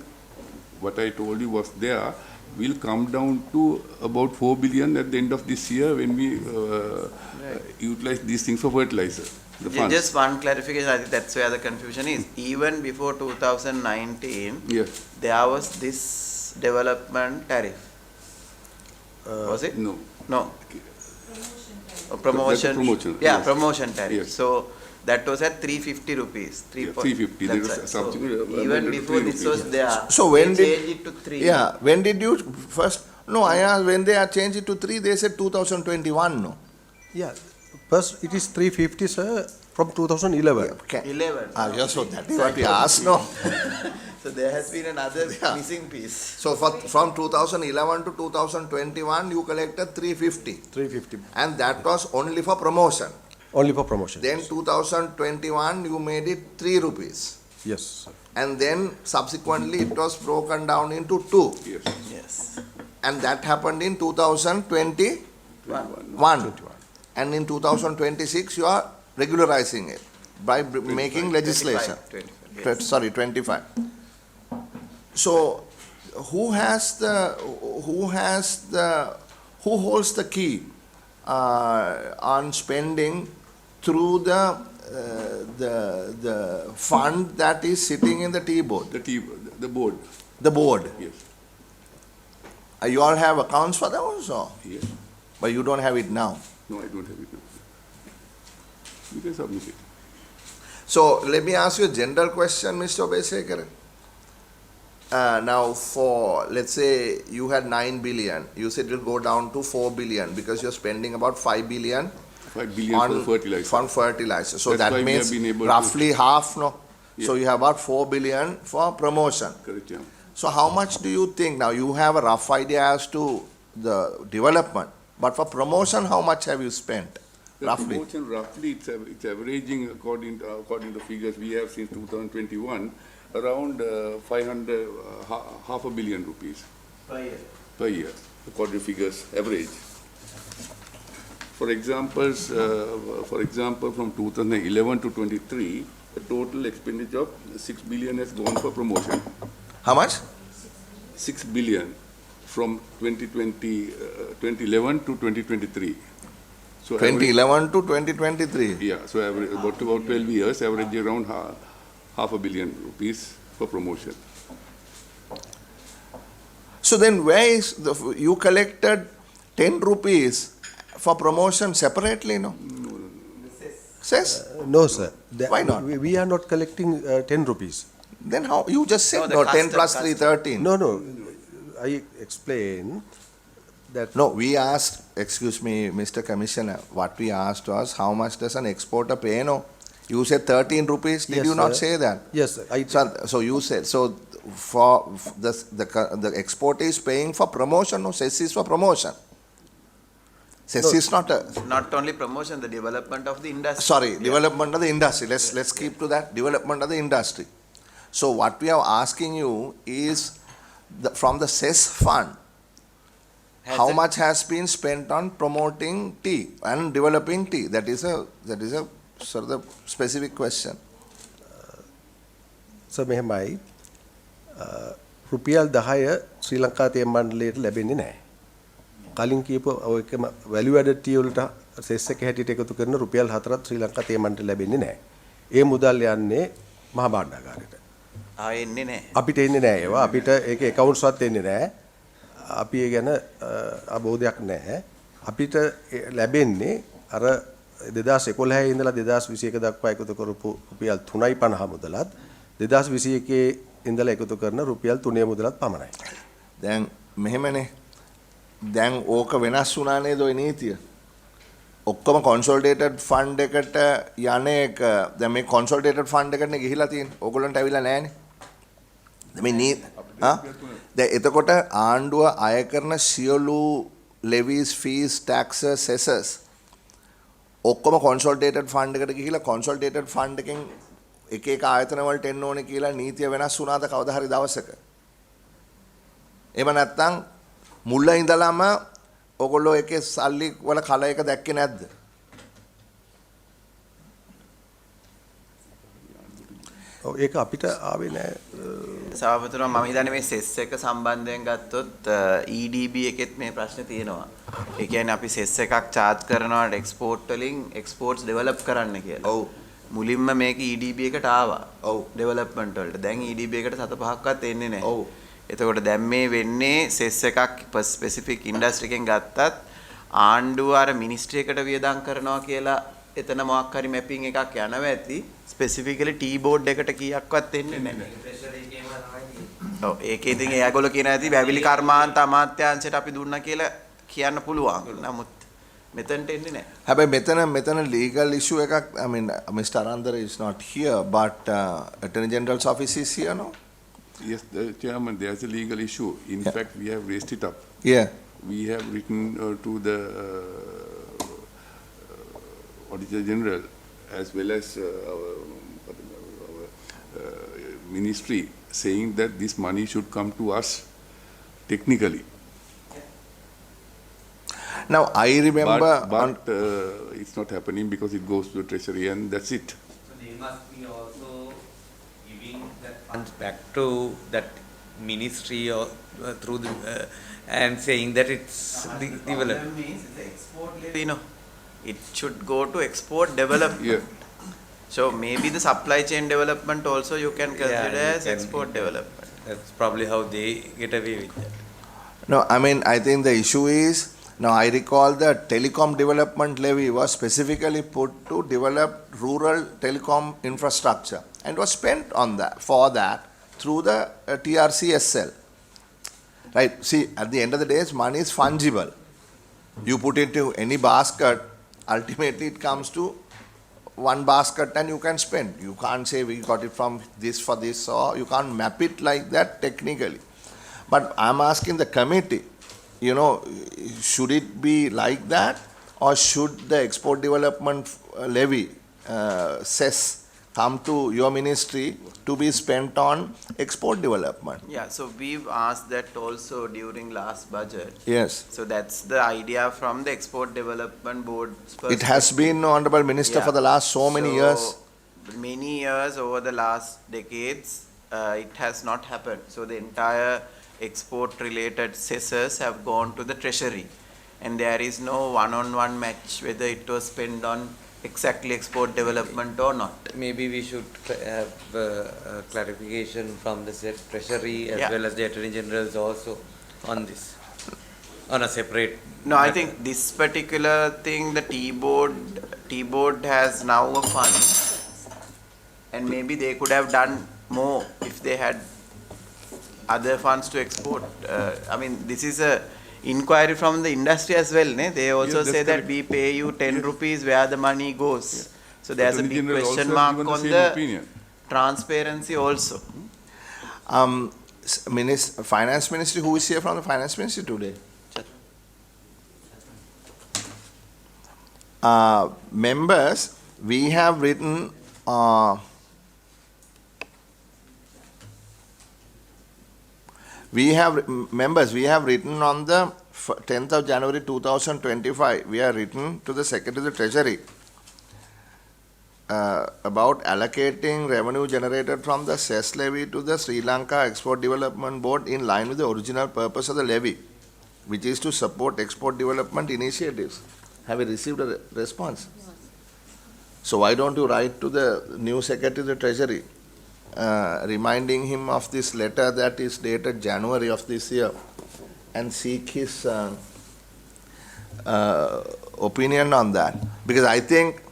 Speaker 2: what I told you was there, will come down to about 4 billion at the end of this year when we utilize these things for fertilizer. The funds.
Speaker 14: Just one clarification, I think that's where the confusion is. Even before 2019,
Speaker 2: Yes.
Speaker 14: there was this development tariff. Was it?
Speaker 2: No.
Speaker 14: No. Promotion.
Speaker 2: Promotion,
Speaker 14: Yeah,
Speaker 2: yes.
Speaker 14: promotion tariff.
Speaker 2: Yes.
Speaker 14: So that was at 350 rupees.
Speaker 2: 350. There was
Speaker 14: That's right.
Speaker 2: something,
Speaker 14: So even before this was there,
Speaker 4: So when
Speaker 14: they
Speaker 4: did
Speaker 14: changed it to 3.
Speaker 4: Yeah, when did you first? No, I asked when they are changed it to 3. They said 2021. No.
Speaker 1: Yeah, first it is 350, sir, from 2011.
Speaker 4: Okay.
Speaker 14: 11.
Speaker 4: Just so that is what we asked. No.
Speaker 14: So there has been another missing piece.
Speaker 4: So from 2011 to 2021, you collected 350.
Speaker 1: 350.
Speaker 4: And that was only for promotion.
Speaker 1: Only for promotion.
Speaker 4: Then 2021, you made it 3 rupees.
Speaker 1: Yes, sir.
Speaker 4: And then subsequently, it was broken down into 2.
Speaker 2: Yes.
Speaker 14: Yes.
Speaker 4: And that happened in 2021. And in 2026, you are regularizing it by making legislation.
Speaker 14: 25, yes.
Speaker 4: Sorry, 25. So, who holds the key on spending through the the fund that is sitting in the T-board?
Speaker 2: The board.
Speaker 4: The board?
Speaker 2: Yes.
Speaker 4: You all have accounts for that also?
Speaker 2: Yes.
Speaker 4: But you don't have it now?
Speaker 2: No, I don't have it now. You can submit it.
Speaker 4: So let me ask you a general question, Mr. Obesekar. Now for, let's say you had 9 billion, you said it will go down to 4 billion because you're spending about 5 billion
Speaker 2: 5 billion for fertilizer.
Speaker 4: On fertilizer. So
Speaker 2: That's why
Speaker 4: that
Speaker 2: we have
Speaker 4: means
Speaker 2: been able
Speaker 4: roughly half, no?
Speaker 2: Yeah.
Speaker 4: So you have about 4 billion for promotion.
Speaker 2: Correct, yeah.
Speaker 4: So how much do you think, now you have a rough idea as to the development, but for promotion, how much have you spent?
Speaker 2: The
Speaker 4: Roughly?
Speaker 2: promotion, roughly, it's averaging according to figures we have since 2021, around 500, half a billion rupees. Per year, according to figures, average. For example, from 2011 to 23, the total expenditure of 6 billion has gone for promotion.
Speaker 4: How much?
Speaker 2: 6 billion from 2011 to 2023. So
Speaker 4: 2011 to 2023?
Speaker 2: Yeah, so average, about 12 years, average around half a billion rupees for promotion.
Speaker 4: So then where is, you collected 10 rupees for promotion separately, no? Cess?
Speaker 1: No, sir.
Speaker 4: Why not?
Speaker 1: We are not collecting 10 rupees.
Speaker 4: Then how, you just said, no, 10 plus 3, 13.
Speaker 1: No. I explain that.
Speaker 4: No, we asked, excuse me, Mr. Commissioner, what we asked was, how much does an exporter pay, no? You said 13 rupees, did
Speaker 1: Yes,
Speaker 4: you not
Speaker 1: sir.
Speaker 4: say that?
Speaker 1: Yes, sir.
Speaker 4: So you said, so for the exporter is paying for promotion, no, cess is for promotion. Cess is not a...
Speaker 14: Not only promotion, the development of the industry.
Speaker 4: Sorry, development of the industry. Let's keep to that, development of the industry. So what we are asking you is, from the cess fund, how much has been spent on promoting tea and developing tea? That is a sort of specific question.
Speaker 1: So මෙහෙමයි රුපියල් 10 ශ්‍රී ලංකා තේ මණ්ඩලයට ලැබෙන්නේ නැහැ. කලින් කියපු ඔය එකම වැලියු ඇඩඩ් ටී වලට සෙස් එක හැටියට එකතු කරන රුපියල් 4ක් ශ්‍රී ලංකා තේ මණ්ඩලයට ලැබෙන්නේ නැහැ. ඒ මුදල් යන්නේ මහා භාණ්ඩාගාරයට.
Speaker 14: එන්නේ නැහැ.
Speaker 1: අපිට එන්නේ නැහැ ඒවා. අපිට ඒකේ accounts වත් එන්නේ නැහැ. අපි ඒ ගැන අවබෝධයක් නැහැ. අපිට ලැබෙන්නේ අර 2011 ඉඳලා 2021 දක්වා එකතු කරපු රුපියල් 3.50 මුදලත් 2021 ඉඳලා එකතු කරන රුපියල් 3 මුදලත් පමණයි.
Speaker 4: දැන් මෙහෙමනේ. දැන් ඕක වෙනස් වුණා නේද ඔය නීතිය? ඔක්කොම consolidated fund එකට යන එක දැන් මේ consolidated fund එකටනේ ගිහිලා තියෙන්නේ. ඕගොල්ලන්ට ඇවිල්ලා නැහනේ. මේ දැන් එතකොට ආණ්ඩුව අය කරන සියලු levies, fees, taxes, cesses ඔක්කොම consolidated fund එකට ගිහිලා consolidated fund එකෙන් එක එක ආයතන වලට එන්න ඕනේ කියලා නීතිය වෙනස් වුණාද කවදා හරි දවසක? එහෙම නැත්නම් මුල ඉඳලම ඔයගොල්ලෝ එකේ සල්ලි වල කල එක දැක්කේ නැද්ද?
Speaker 1: ඔව් ඒක අපිට ආවේ නැහැ.
Speaker 14: සභාපතිතුමා මම හිතන්නේ මේ සෙස් එක සම්බන්ධයෙන් ගත්තොත් EDB එකෙත් මේ ප්‍රශ්නේ තියෙනවා. ඒ කියන්නේ අපි සෙස් එකක් charge කරනවා එක්ස්පෝර්ට් වලින් එක්ස්පෝර්ට්ස් develop කරන්න කියලා. ඔව්. මුලින්ම මේක EDB එකට ආවා. ඔව්. development වලට. දැන් EDB එකට 7-5ක්වත් එන්නේ නැහැ. ඔව්. එතකොට දැන් මේ වෙන්නේ සෙස් එකක් ස්පෙસિෆික් ඉන්ඩස්ට්‍රි එකෙන් ගත්තත් ආණ්ඩුව අර මිනිස්ට්‍රි එකට වියදම් කරනවා කියලා එතන මොකක් හරි මැපින් එකක් යනවා ඇති ස්පෙસિෆිකලි ටී බෝඩ් එකට කීයක්වත් එන්නේ නැහැ. ඔව් ඒකේ ඉතින් ඒගොල්ලෝ කියන ඇති වැවිලි කර්මාන්ත අමාත්‍යාංශයට අපි දුන්නා කියලා කියන්න පුළුවන්. නමුත් මෙතනට එන්නේ නැහැ.
Speaker 4: හැබැයි මෙතන legal issue එකක් I mean Mr. Arandara is not here but Attorney General's office is here no?
Speaker 2: Yes, Chairman, there's a legal issue. In fact, we have raised it up.
Speaker 4: Yeah.
Speaker 2: We have written to the Auditor General as well as our ministry saying that this money should come to us technically.
Speaker 4: Now, I remember...
Speaker 2: But it's not happening because it goes to the Treasury and that's it.
Speaker 15: So they must be also giving that funds back to that ministry or through the and saying that it's developed.
Speaker 14: Means it's export, you know, it should go to export development.
Speaker 2: Yeah.
Speaker 14: So maybe the supply chain development also you can consider as export development.
Speaker 15: That's probably how they get away with that.
Speaker 4: No, I mean, I think the issue is, now I recall the telecom development levy was specifically put to develop rural telecom infrastructure and was spent on that, for that, through the TRCSL. Right, see, at the end of the day, money is fungible. You put it into any basket, ultimately it comes to one basket and you can spend. You can't say we got it from this for this, or you can't map it like that technically. But I'm asking the committee, you know, should it be like that, or should the export development levy, cess, come to your ministry to be spent on export development?
Speaker 14: Yeah, so we've asked that also during last budget.
Speaker 4: Yes.
Speaker 14: So that's the idea from the Export Development Board.
Speaker 4: It has been, Honorable Minister, for the last so many years.
Speaker 14: Many years over the last decades, it has not happened. So the entire export related cesses have gone to the treasury, and there is no one-on-one match whether it was spent on exactly export development or not.
Speaker 15: Maybe we should have clarification from the treasury as well as the attorney generals also on this, on a separate.
Speaker 14: No, I think this particular thing, the T-board has now a fund, and maybe they could have done more if they had other funds to export. I mean, this is a inquiry from the industry as well. They also say that we pay you 10 rupees where the money goes. So there's a big question mark on the transparency also.
Speaker 4: Finance Ministry, who is here from the Finance Ministry today? Members, we have written we have written on the 10th of January 2025, we have written to the Secretary of the Treasury about allocating revenue generated from the cess levy to the Sri Lanka Export Development Board in line with the original purpose of the levy, which is to support export development initiatives. Have you received a response? So why don't you write to the new Secretary of the Treasury, reminding him of this letter that is dated January of this year, and seek his opinion on that? Because I think,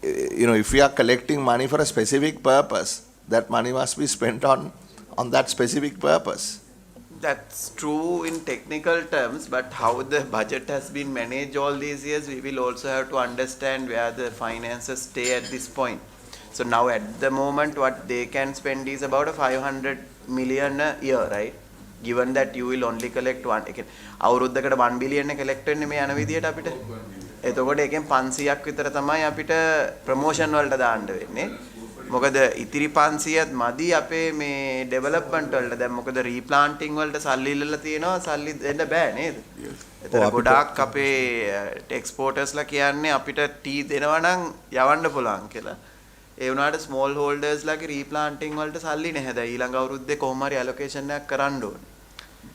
Speaker 4: if we are collecting money for a specific purpose, that money must be spent on that specific purpose.
Speaker 14: That's true in technical terms, but how the budget has been managed all these years, we will also have to understand where the finances stay at this point. So now at the moment what they can spend is about 500 million a year, right? Given that you will only collect one. අවුරුද්දකට 1 billion collect වෙන්නේ මේ යන විදියට අපිට. එතකොට ඒකෙන් 500ක් විතර තමයි අපිට ප්‍රොමෝෂන් වලට දාන්න වෙන්නේ. මොකද ඉතිරි 500ත් මදි අපේ මේ ඩෙවලොප්මන්ට් වලට. දැන් මොකද රීප්ලාන්ටින් වලට සල්ලි ඉල්ලලා තියෙනවා, සල්ලි දෙන්න බෑ නේද? එතන ගොඩාක් අපේ එක්ස්පෝර්ටර්ස්ලා කියන්නේ අපිට ටී දෙනවා නම් යවන්න පුළුවන් කියලා. ඒ වුණාට ස්මෝල් හෝල්ඩර්ස්ලාගේ රීප්ලාන්ටින් වලට සල්ලි නැහැ. දැන් ඊළඟ අවුරුද්දේ කොහොම හරි ඇලොකේෂන් එකක් කරන්න ඕනේ.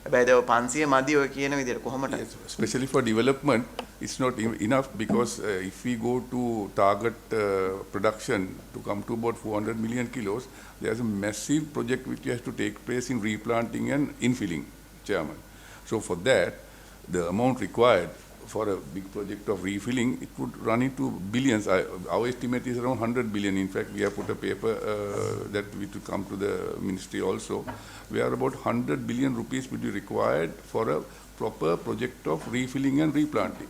Speaker 14: හැබැයි දැන් 500 මදි ඔය කියන විදිහට කොහොමද?
Speaker 2: Especially for development, it's not enough because if we go to target production to come to about 400 million kilos, there's a massive project which has to take place in replanting and infilling, Chairman. So for that, the amount required for a big project of refilling, it would run into billions. Our estimate is around 100 billion. In fact, we have put a paper that we to come to the ministry also. We are about 100 billion rupees will be required for a proper project of refilling and replanting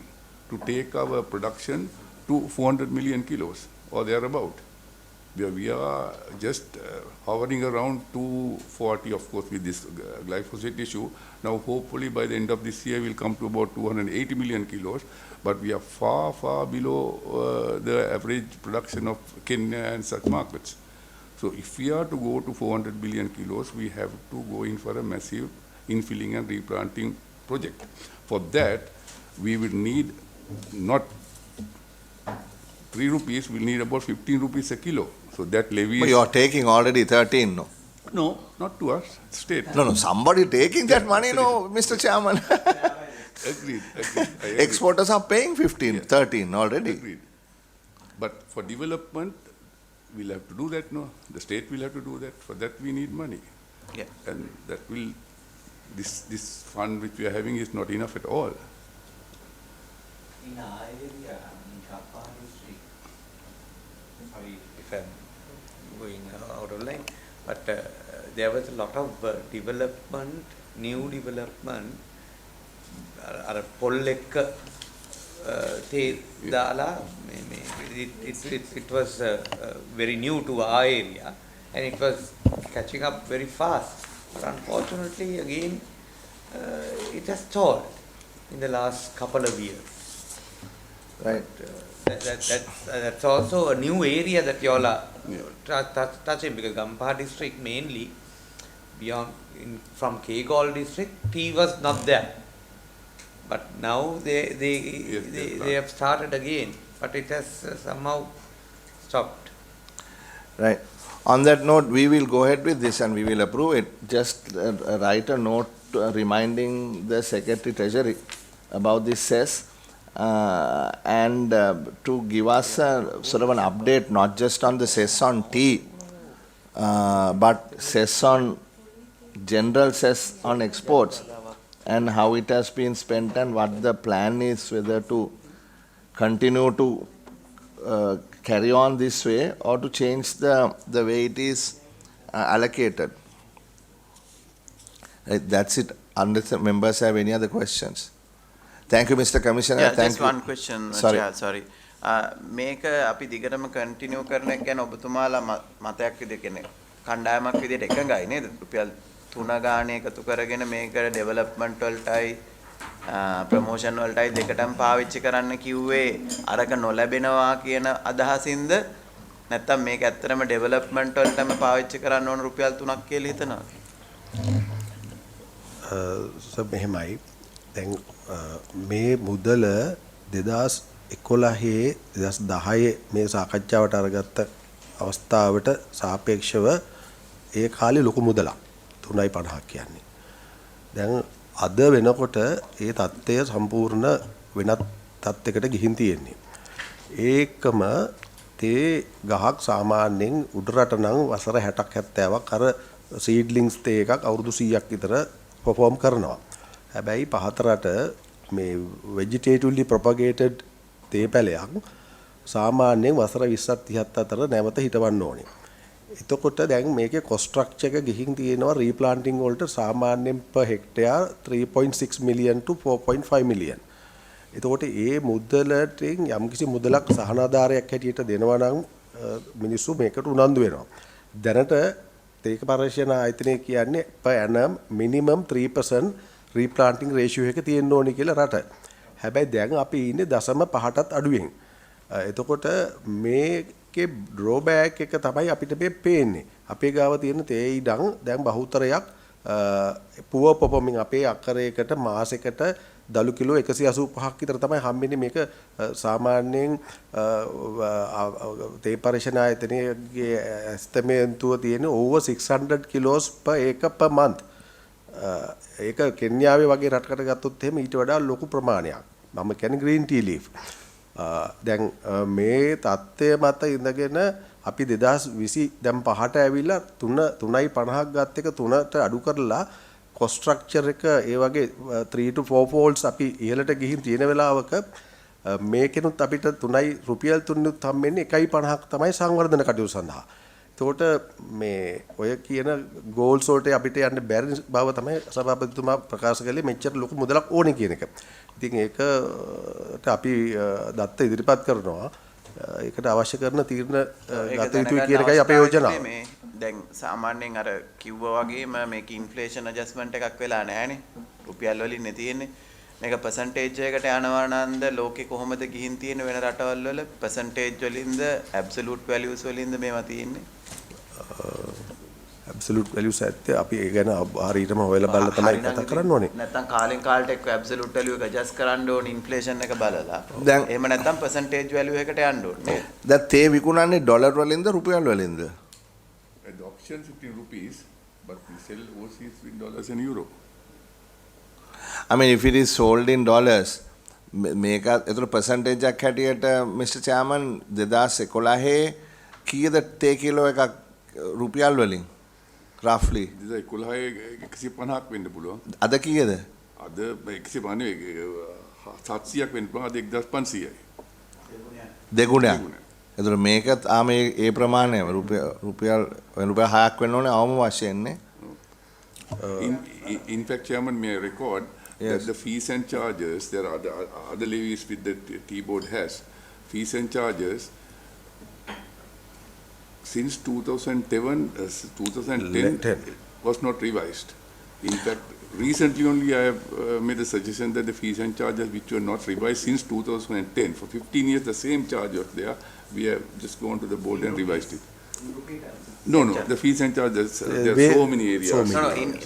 Speaker 2: to take our production to 400 million kilos or thereabout. We are just hovering around 240, of course, with this glyphosate issue. Now, hopefully, by the end of this year, we'll come to about 280 million kilos. But we are far, far below the average production of Kenya and such markets. So, if we are to go to 400 billion kilos, we have to go in for a massive infilling and replanting project. For that, we will need not 3 rupees, we'll need about 15 rupees a kilo. So that levy.
Speaker 4: But you are taking already 13, no?
Speaker 2: No, not to us, state.
Speaker 4: No, somebody taking that money, no, Mr. Chairman.
Speaker 2: Agreed.
Speaker 4: Exporters are paying 15, 13 already.
Speaker 2: Agreed. But for development, will have to do that, no? The state will have to do that. For that we need money.
Speaker 14: Yeah.
Speaker 2: And that will, this fund which we are having is not enough at all.
Speaker 15: In our area, in Kappa district, sorry if I'm going out of line, but there was a lot of development, new development, පොල්ලෙක්ක තේ දාලා it was very new to our area and it was catching up very fast. But unfortunately, again, it has stalled in the last couple of years.
Speaker 4: Right.
Speaker 15: That's also a new area that you all are touching, because Gampaha district mainly, beyond from Kegol district, tea was not there. But now they have started again, but it has somehow stopped.
Speaker 4: Right. On that note, we will go ahead with this and we will approve it. Just write a note reminding the Secretary Treasury about this cess and to give us a, sort of an update, not just on the cess on tea, but cess on general cess on exports and how it has been spent and what the plan is, whether to continue to carry on this way or to change the way it is allocated. That's it. Unless the members have any other questions. Thank you, Mr. Commissioner.
Speaker 14: Yeah,
Speaker 4: Thank
Speaker 14: just
Speaker 4: you.
Speaker 14: one question.
Speaker 4: Sorry.
Speaker 14: Sorry. මේක අපි දිගටම continue කරන එක ගැන ඔබතුමාලා මතයක් විදිහට කියන්නේ කණ්ඩායමක් විදිහට එකඟයි නේද? රුපියල් 3 ගාණේ එකතු කරගෙන මේක ඩෙවලොප්මන්ට් වලටයි ප්‍රොමෝෂන් වලටයි දෙකටම පාවිච්චි කරන්න කිව්වේ අරක නොලැබෙනවා කියන අදහසින්ද නැත්නම් මේක ඇත්තටම ඩෙවලොප්මන්ට් වලටම පාවිච්චි කරන්න ඕන රුපියල් 3ක් කියලා හිතනවා?
Speaker 1: මෙහෙමයි. දැන් මේ මුදල 2011 2010 මේ සාකච්ඡාවට අරගත්ත අවස්ථාවට සාපේක්ෂව ඒ කාලේ ලොකු මුදලක් 3.50ක් කියන්නේ. දැන් අද වෙනකොට ඒ தත්ත්වය සම්පූර්ණ වෙනත් තත්යකට ගිහින් තියෙන්නේ. ඒකම තේ ගහක් සාමාන්‍යයෙන් උඩරට නම් වසර 60ක් 70ක් අර සීඩ්ලින්ග්ස් තේ එකක් අවුරුදු 100ක් විතර perform කරනවා. හැබැයි පහතරට මේ vegetatively propagated තේ පැලයක් සාමාන්‍යයෙන් වසර 20ක් 30ක් අතර නැවත හිටවන්න ඕනේ. එතකොට දැන් මේකේ cost structure එක ගිහින් තියෙනවා replanting වලට සාමාන්‍යයෙන් per hectare 3.6 million to 4.5 million. එතකොට ඒ මුදලටින් යම්කිසි මුදලක් සහනාධාරයක් හැටියට දෙනවා නම් මිනිස්සු මේකට උනන්දු වෙනවා. දැනට තේක පරිශන ආයතනය කියන්නේ per annum minimum 3% replanting ratio එක තියෙන්න ඕනේ කියලා රට. හැබැයි දැන් අපි ඉන්නේ 0.5ටත් අඩුවෙන්. එතකොට මේකේ ඩ්‍රෝබෑක් එක තමයි අපිට මේ පේන්නේ. අපේ ගාව තියෙන තේ ඉඩම් දැන් බහුතරයක් පුවර් පර්ෆෝමින් අපේ අක්කරයකට මාසෙකට දලු කිලෝ 185ක් විතර තමයි හම්බෙන්නේ. මේක සාමාන්‍යයෙන් තේ පරිශන ආයතනයේ එස්ටිමේට්ුව තියෙන over 600 kilos per acre per month. ඒක කෙන්යාවේ වගේ රටකට ගත්තොත් එහෙම ඊට වඩා ලොකු ප්‍රමාණයක්. මම කියන්නේ green tea leaf. දැන් මේ தත්ත්වය මත ඉඳගෙන අපි 2020 දැන් 5ට ඇවිල්ලා 3.50ක් ගත්ත එක 3ට අඩු කරලා cost structure එක ඒ වගේ 3 to 4 folds අපි ඉහළට ගිහින් තියෙන වෙලාවක මේකෙනුත් අපිට 3යි රුපියල් 3නුත් හම්බෙන්නේ 1.50ක් තමයි සංවර්ධන කටයුතු සඳහා. එතකොට මේ ඔය කියන goals වලට අපිට යන්න බැරි බව තමයි සභාපතිතුමා ප්‍රකාශ කළේ මෙච්චර ලොකු මුදලක් ඕනේ කියන එක. ඉතින් ඒකට අපි දත්ත ඉදිරිපත් කරනවා. ඒකට අවශ්‍ය කරන තීරණ ගත යුතුයි කියන එකයි අපේ යෝජනාව.
Speaker 14: දැන් සාමාන්‍යයෙන් අර කිව්වා වගේම මේක ඉන්ෆ්ලේෂන් ඇඩ්ජස්ට්මන්ට් එකක් වෙලා නැහැනේ. රුපියල් වලින් නේ තියෙන්නේ. මේක percentage එකකට යනවා නන්ද ලෝකේ කොහොමද ගිහින් තියෙන වෙන රටවල් වල percentage වලින්ද absolute values වලින්ද මේවා තියෙන්නේ?
Speaker 1: absolute values ඇත්තේ අපි ඒ ගැන හරියටම හොයලා බලලා තමයි කතා කරන්න ඕනේ.
Speaker 14: නැත්තම් කාලෙන් කාලට එක්ක absolute value එක adjust කරන්න ඕනේ inflation එක බලලා.
Speaker 4: දැන්
Speaker 14: එහෙම නැත්තම් percentage value එකට යන්න ඕනේ.
Speaker 4: දැන් තේ විකුණන්නේ ඩොලර් වලින්ද රුපියල් වලින්ද?
Speaker 2: The auction is in rupees, but we sell overseas in dollars and euro.
Speaker 4: I mean, if it is sold in dollars, මේක ඒතර percentage එකක් හැටියට Mr. Chairman 2011 කීයද තේ කිලෝ එකක් රුපියල් වලින් roughly
Speaker 2: 150ක් වෙන්න පුළුවන්.
Speaker 4: අද කීයද?
Speaker 2: අද 150 700ක් වෙන්න පුළුවන්. අද 1500යි.
Speaker 4: දෙගුණයක්. එතකොට මේකත් මේ ඒ ප්‍රමාණය රුපියල් 6ක් වෙන්න ඕනේ අවම වශයෙන් නේ.
Speaker 2: In fact, Chairman, may I record that the fees and charges, there are other levies with the T-board has, fees and charges since 2010 was not revised. In fact, recently only I have made a suggestion that the fees and charges which were not revised since 2010, for 15 years the same charge was there, we have just gone to the board and revised it. No, the fees and charges, there are so many areas.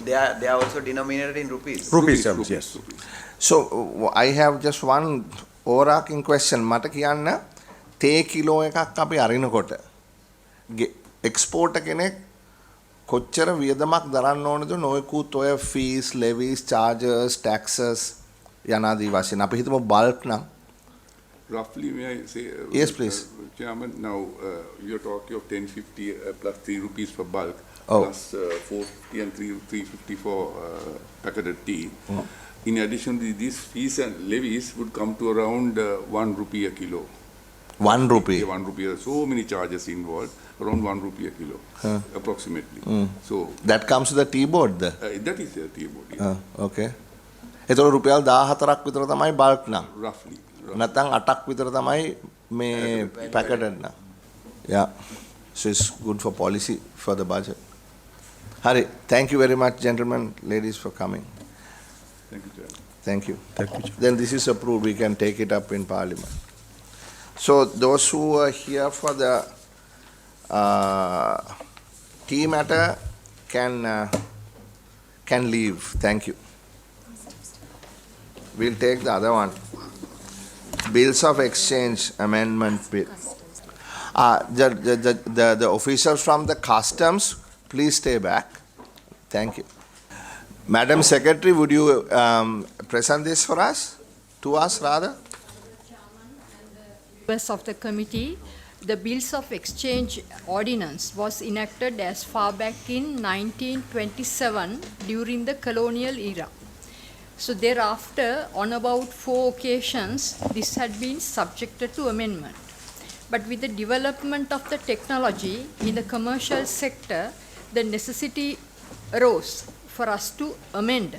Speaker 14: They are also denominated in rupees.
Speaker 1: Rupees terms, yes.
Speaker 4: So I have just one overarching question. මට කියන්න තේ kilo එකක් අපි අරිනකොට එක්ස්පෝර්ටර් කෙනෙක් කොච්චර වියදමක් දරන්න ඕනද නොයෙකුත් ඔය fees, levies, charges, taxes යනාදී වශයෙන් අපි හිතමු bulk නම්
Speaker 2: Roughly, may I say?
Speaker 4: Yes, please.
Speaker 2: Chairman, now you're talking of 1050 plus 3 rupees for bulk,
Speaker 4: Oh.
Speaker 2: plus 450 and 350 for packeted tea. In addition, these fees and levies would come to around 1 rupee a kilo.
Speaker 4: 1 rupee?
Speaker 2: Yeah, 1 rupee. So many charges involved, around 1 rupee a kilo, approximately. So
Speaker 4: that comes to the tea board?
Speaker 2: That is the tea board, yeah.
Speaker 4: Okay. එතකොට රුපියල් 14ක් විතර තමයි bulk නම්.
Speaker 2: Roughly.
Speaker 4: නැත්නම් 8ක් විතර තමයි මේ packeted නම්. Yeah. So it's good for policy for the budget. Hari, thank you very much, gentlemen, ladies, for coming.
Speaker 2: Thank you, Chairman.
Speaker 4: Thank you. Then this is approved. We can take it up in Parliament. So those who are here for the tea matter can leave. Thank you. We'll take the other one. Bills of exchange amendment bill. The officials from the customs, please stay back. Thank you. Madam Secretary, would you present this for us? To us, rather?
Speaker 3: Members of the committee, the Bills of Exchange Ordinance was enacted as far back in 1927 during the colonial era. So thereafter, on about 4 occasions, this had been subjected to amendment. But with the development of the technology in the commercial sector, the necessity arose for us to amend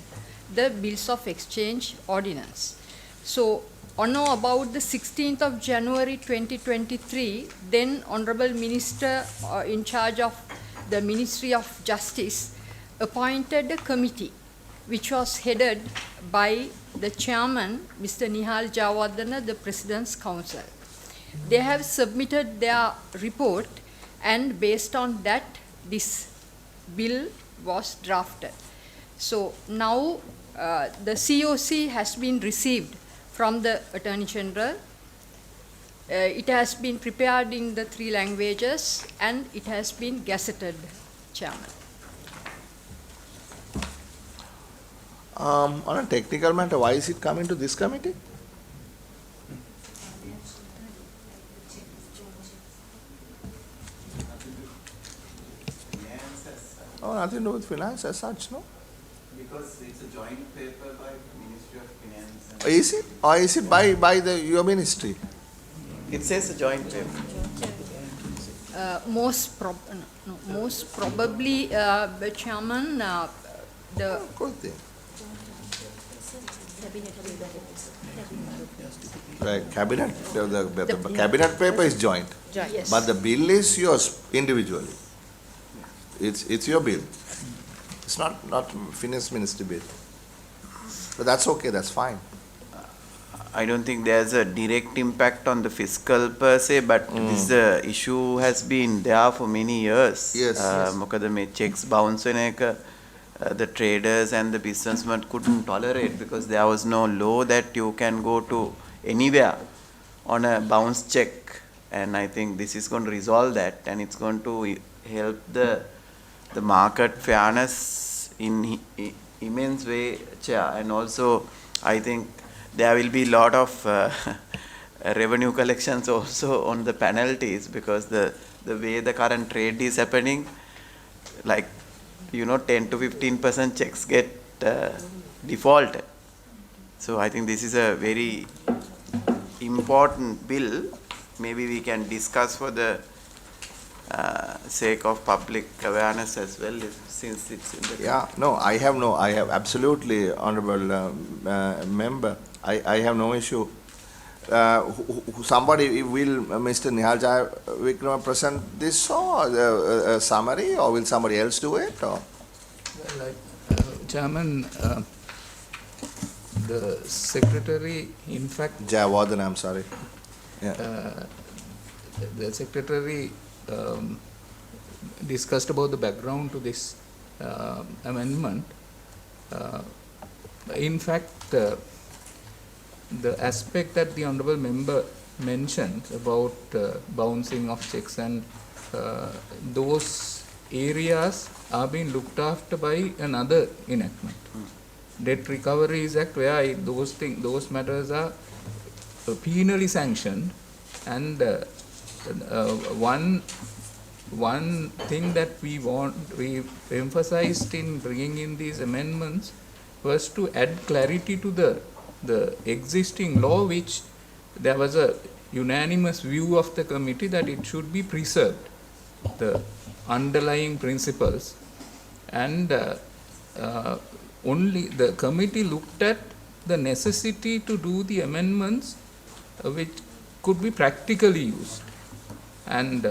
Speaker 3: the Bills of Exchange Ordinance. So on or about the 16th of January 2023, then Honorable Minister in charge of the Ministry of Justice appointed a committee which was headed by the chairman, Mr. Nihal Jayawardena, the President's Council. They have submitted their report, and based on that, this bill was drafted. So now the COC has been received from the Attorney General. It has been prepared in the 3 languages, and it has been gazetted, Chairman.
Speaker 4: On a technical matter, why is it coming to this committee? Oh, nothing to do with finance as such, no?
Speaker 14: Because it's a joint paper by Ministry of Finance.
Speaker 4: Is it? Or is it by your ministry?
Speaker 14: It says a joint paper.
Speaker 3: Most probably, Chairman, the
Speaker 4: good thing. Right, cabinet. The cabinet paper is joint,
Speaker 3: Yes.
Speaker 4: but the bill is yours individually. It's your bill. It's not finance ministry bill. But that's okay. That's fine.
Speaker 14: I don't think there's a direct impact on the fiscal per se, but this issue has been there for many years.
Speaker 4: Yes.
Speaker 14: මොකද මේ checks bounce වෙන එක the traders and the businessmen couldn't tolerate because there was no law that you can go to anywhere on a bounce check, and I think this is going to resolve that, and it's going to help the market fairness in immense way, Chair. And also I think there will be a lot of revenue collections also on the penalties, because the way the current trade is happening, like 10 to 15% checks get defaulted. So I think this is a very important bill. Maybe we can discuss for the sake of public awareness as well, since it's in the
Speaker 4: I have absolutely, honorable member, I have no issue. Somebody will, Mr. Nihal Vikrama present this or a summary, or will somebody else do it? Or?
Speaker 5: Well, Chairman, the secretary, in fact,
Speaker 4: Jayawardhan, I'm sorry.
Speaker 5: The secretary discussed about the background to this amendment. In fact, the aspect that the honourable member mentioned about bouncing of checks and those areas are being looked after by another enactment. Debt Recoveries Act, where those matters are penally sanctioned, and one thing that we emphasized in bringing in these amendments was to add clarity to the existing law, which there was a unanimous view of the committee that it should be preserved, the underlying principles, and only the committee looked at the necessity to do the amendments which could be practically used, and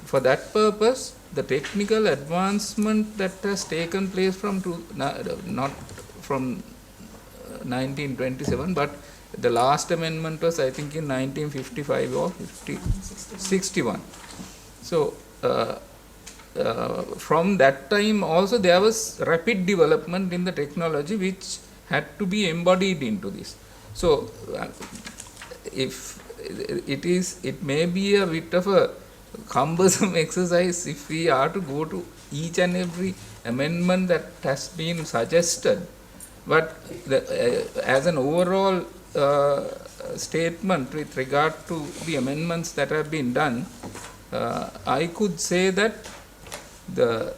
Speaker 5: for that purpose the technical advancement that has taken place from not from 1927, but the last amendment was, I think, in 1955 or 61. So from that time also there was rapid development in the technology which had to be embodied into this. So if it may be a bit of a cumbersome exercise if we are to go to each and every amendment that has been suggested, but as an overall statement with regard to the amendments that have been done, I could say that the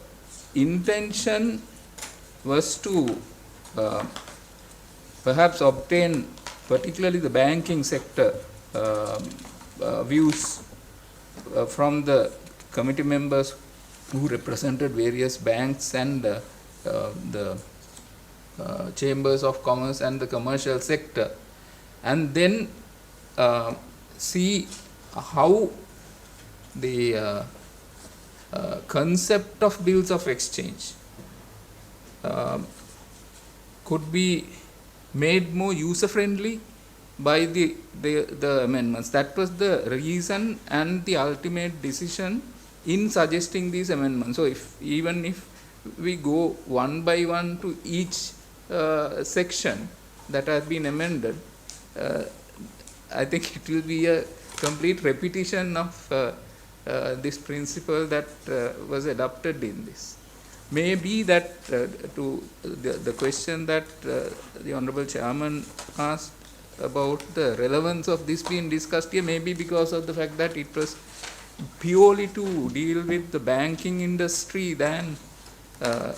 Speaker 5: intention was to perhaps obtain particularly the banking sector views from the committee members who represented various banks and the chambers of commerce and the commercial sector, and then see how the concept of bills of exchange could be made more user friendly by the amendments. That was the reason and the ultimate decision in suggesting these amendments. So even if we go one by one to each section that has been amended, I think it will be a complete repetition of this principle that was adopted in this. Maybe that to the question that the Honourable Chairman asked about the relevance of this being discussed here, maybe because of the fact that it was purely to deal with the banking industry than a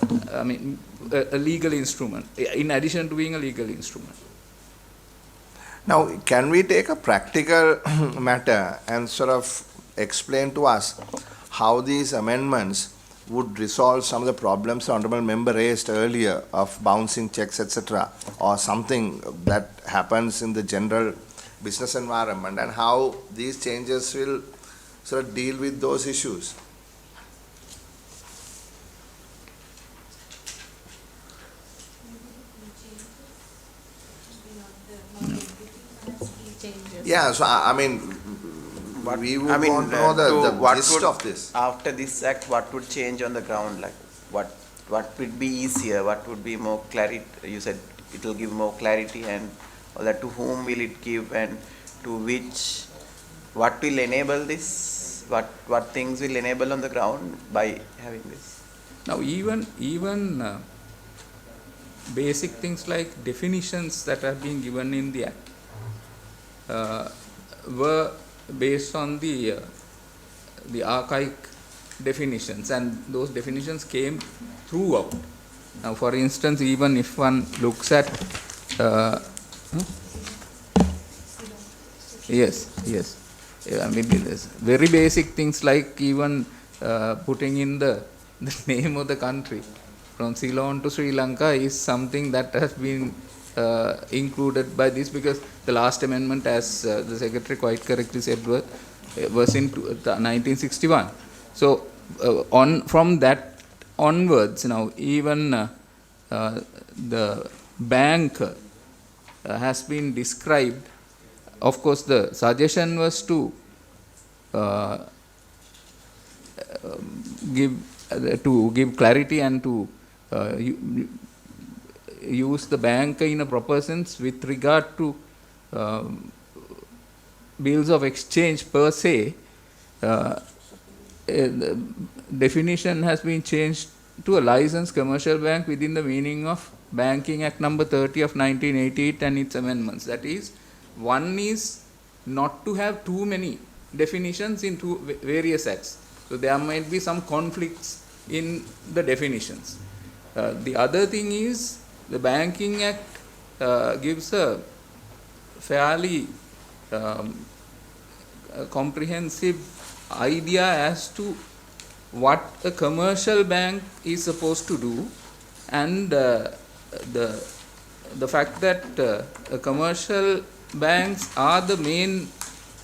Speaker 5: legal instrument, in addition to being a legal instrument.
Speaker 4: Now, can we take a practical matter and sort of explain to us how these amendments would resolve some of the problems the Honourable Member raised earlier of bouncing checks, etc., or something that happens in the general business environment, and how these changes will sort of deal with those issues? Yeah, so I mean, we would want to know the gist of this.
Speaker 14: After this act, what would change on the ground? Like, what would be easier? What would be more clarity? You said it will give more clarity, and all that. To whom will it give, and to which? What will enable this? What things will enable on the ground by having this?
Speaker 5: Now, even basic things like definitions that are being given in the act. were based on the archaic definitions, and those definitions came throughout. Now, for instance, even if one looks at yes, maybe there's very basic things like even putting in the name of the country from Ceylon to Sri Lanka is something that has been included by this, because the last amendment, as the Secretary quite correctly said, was in 1961. So from that onwards, now even the bank has been described. Of course, the suggestion was to give clarity and to use the bank in a proper sense with regard to bills of exchange per se. The definition has been changed to a licensed commercial bank within the meaning of Banking Act number 30 of 1988 and its amendments. That is, one is not to have too many definitions in various acts. So there might be some conflicts in the definitions. The other thing is, the Banking Act gives a fairly comprehensive idea as to what a commercial bank is supposed to do, and the fact that commercial banks are the main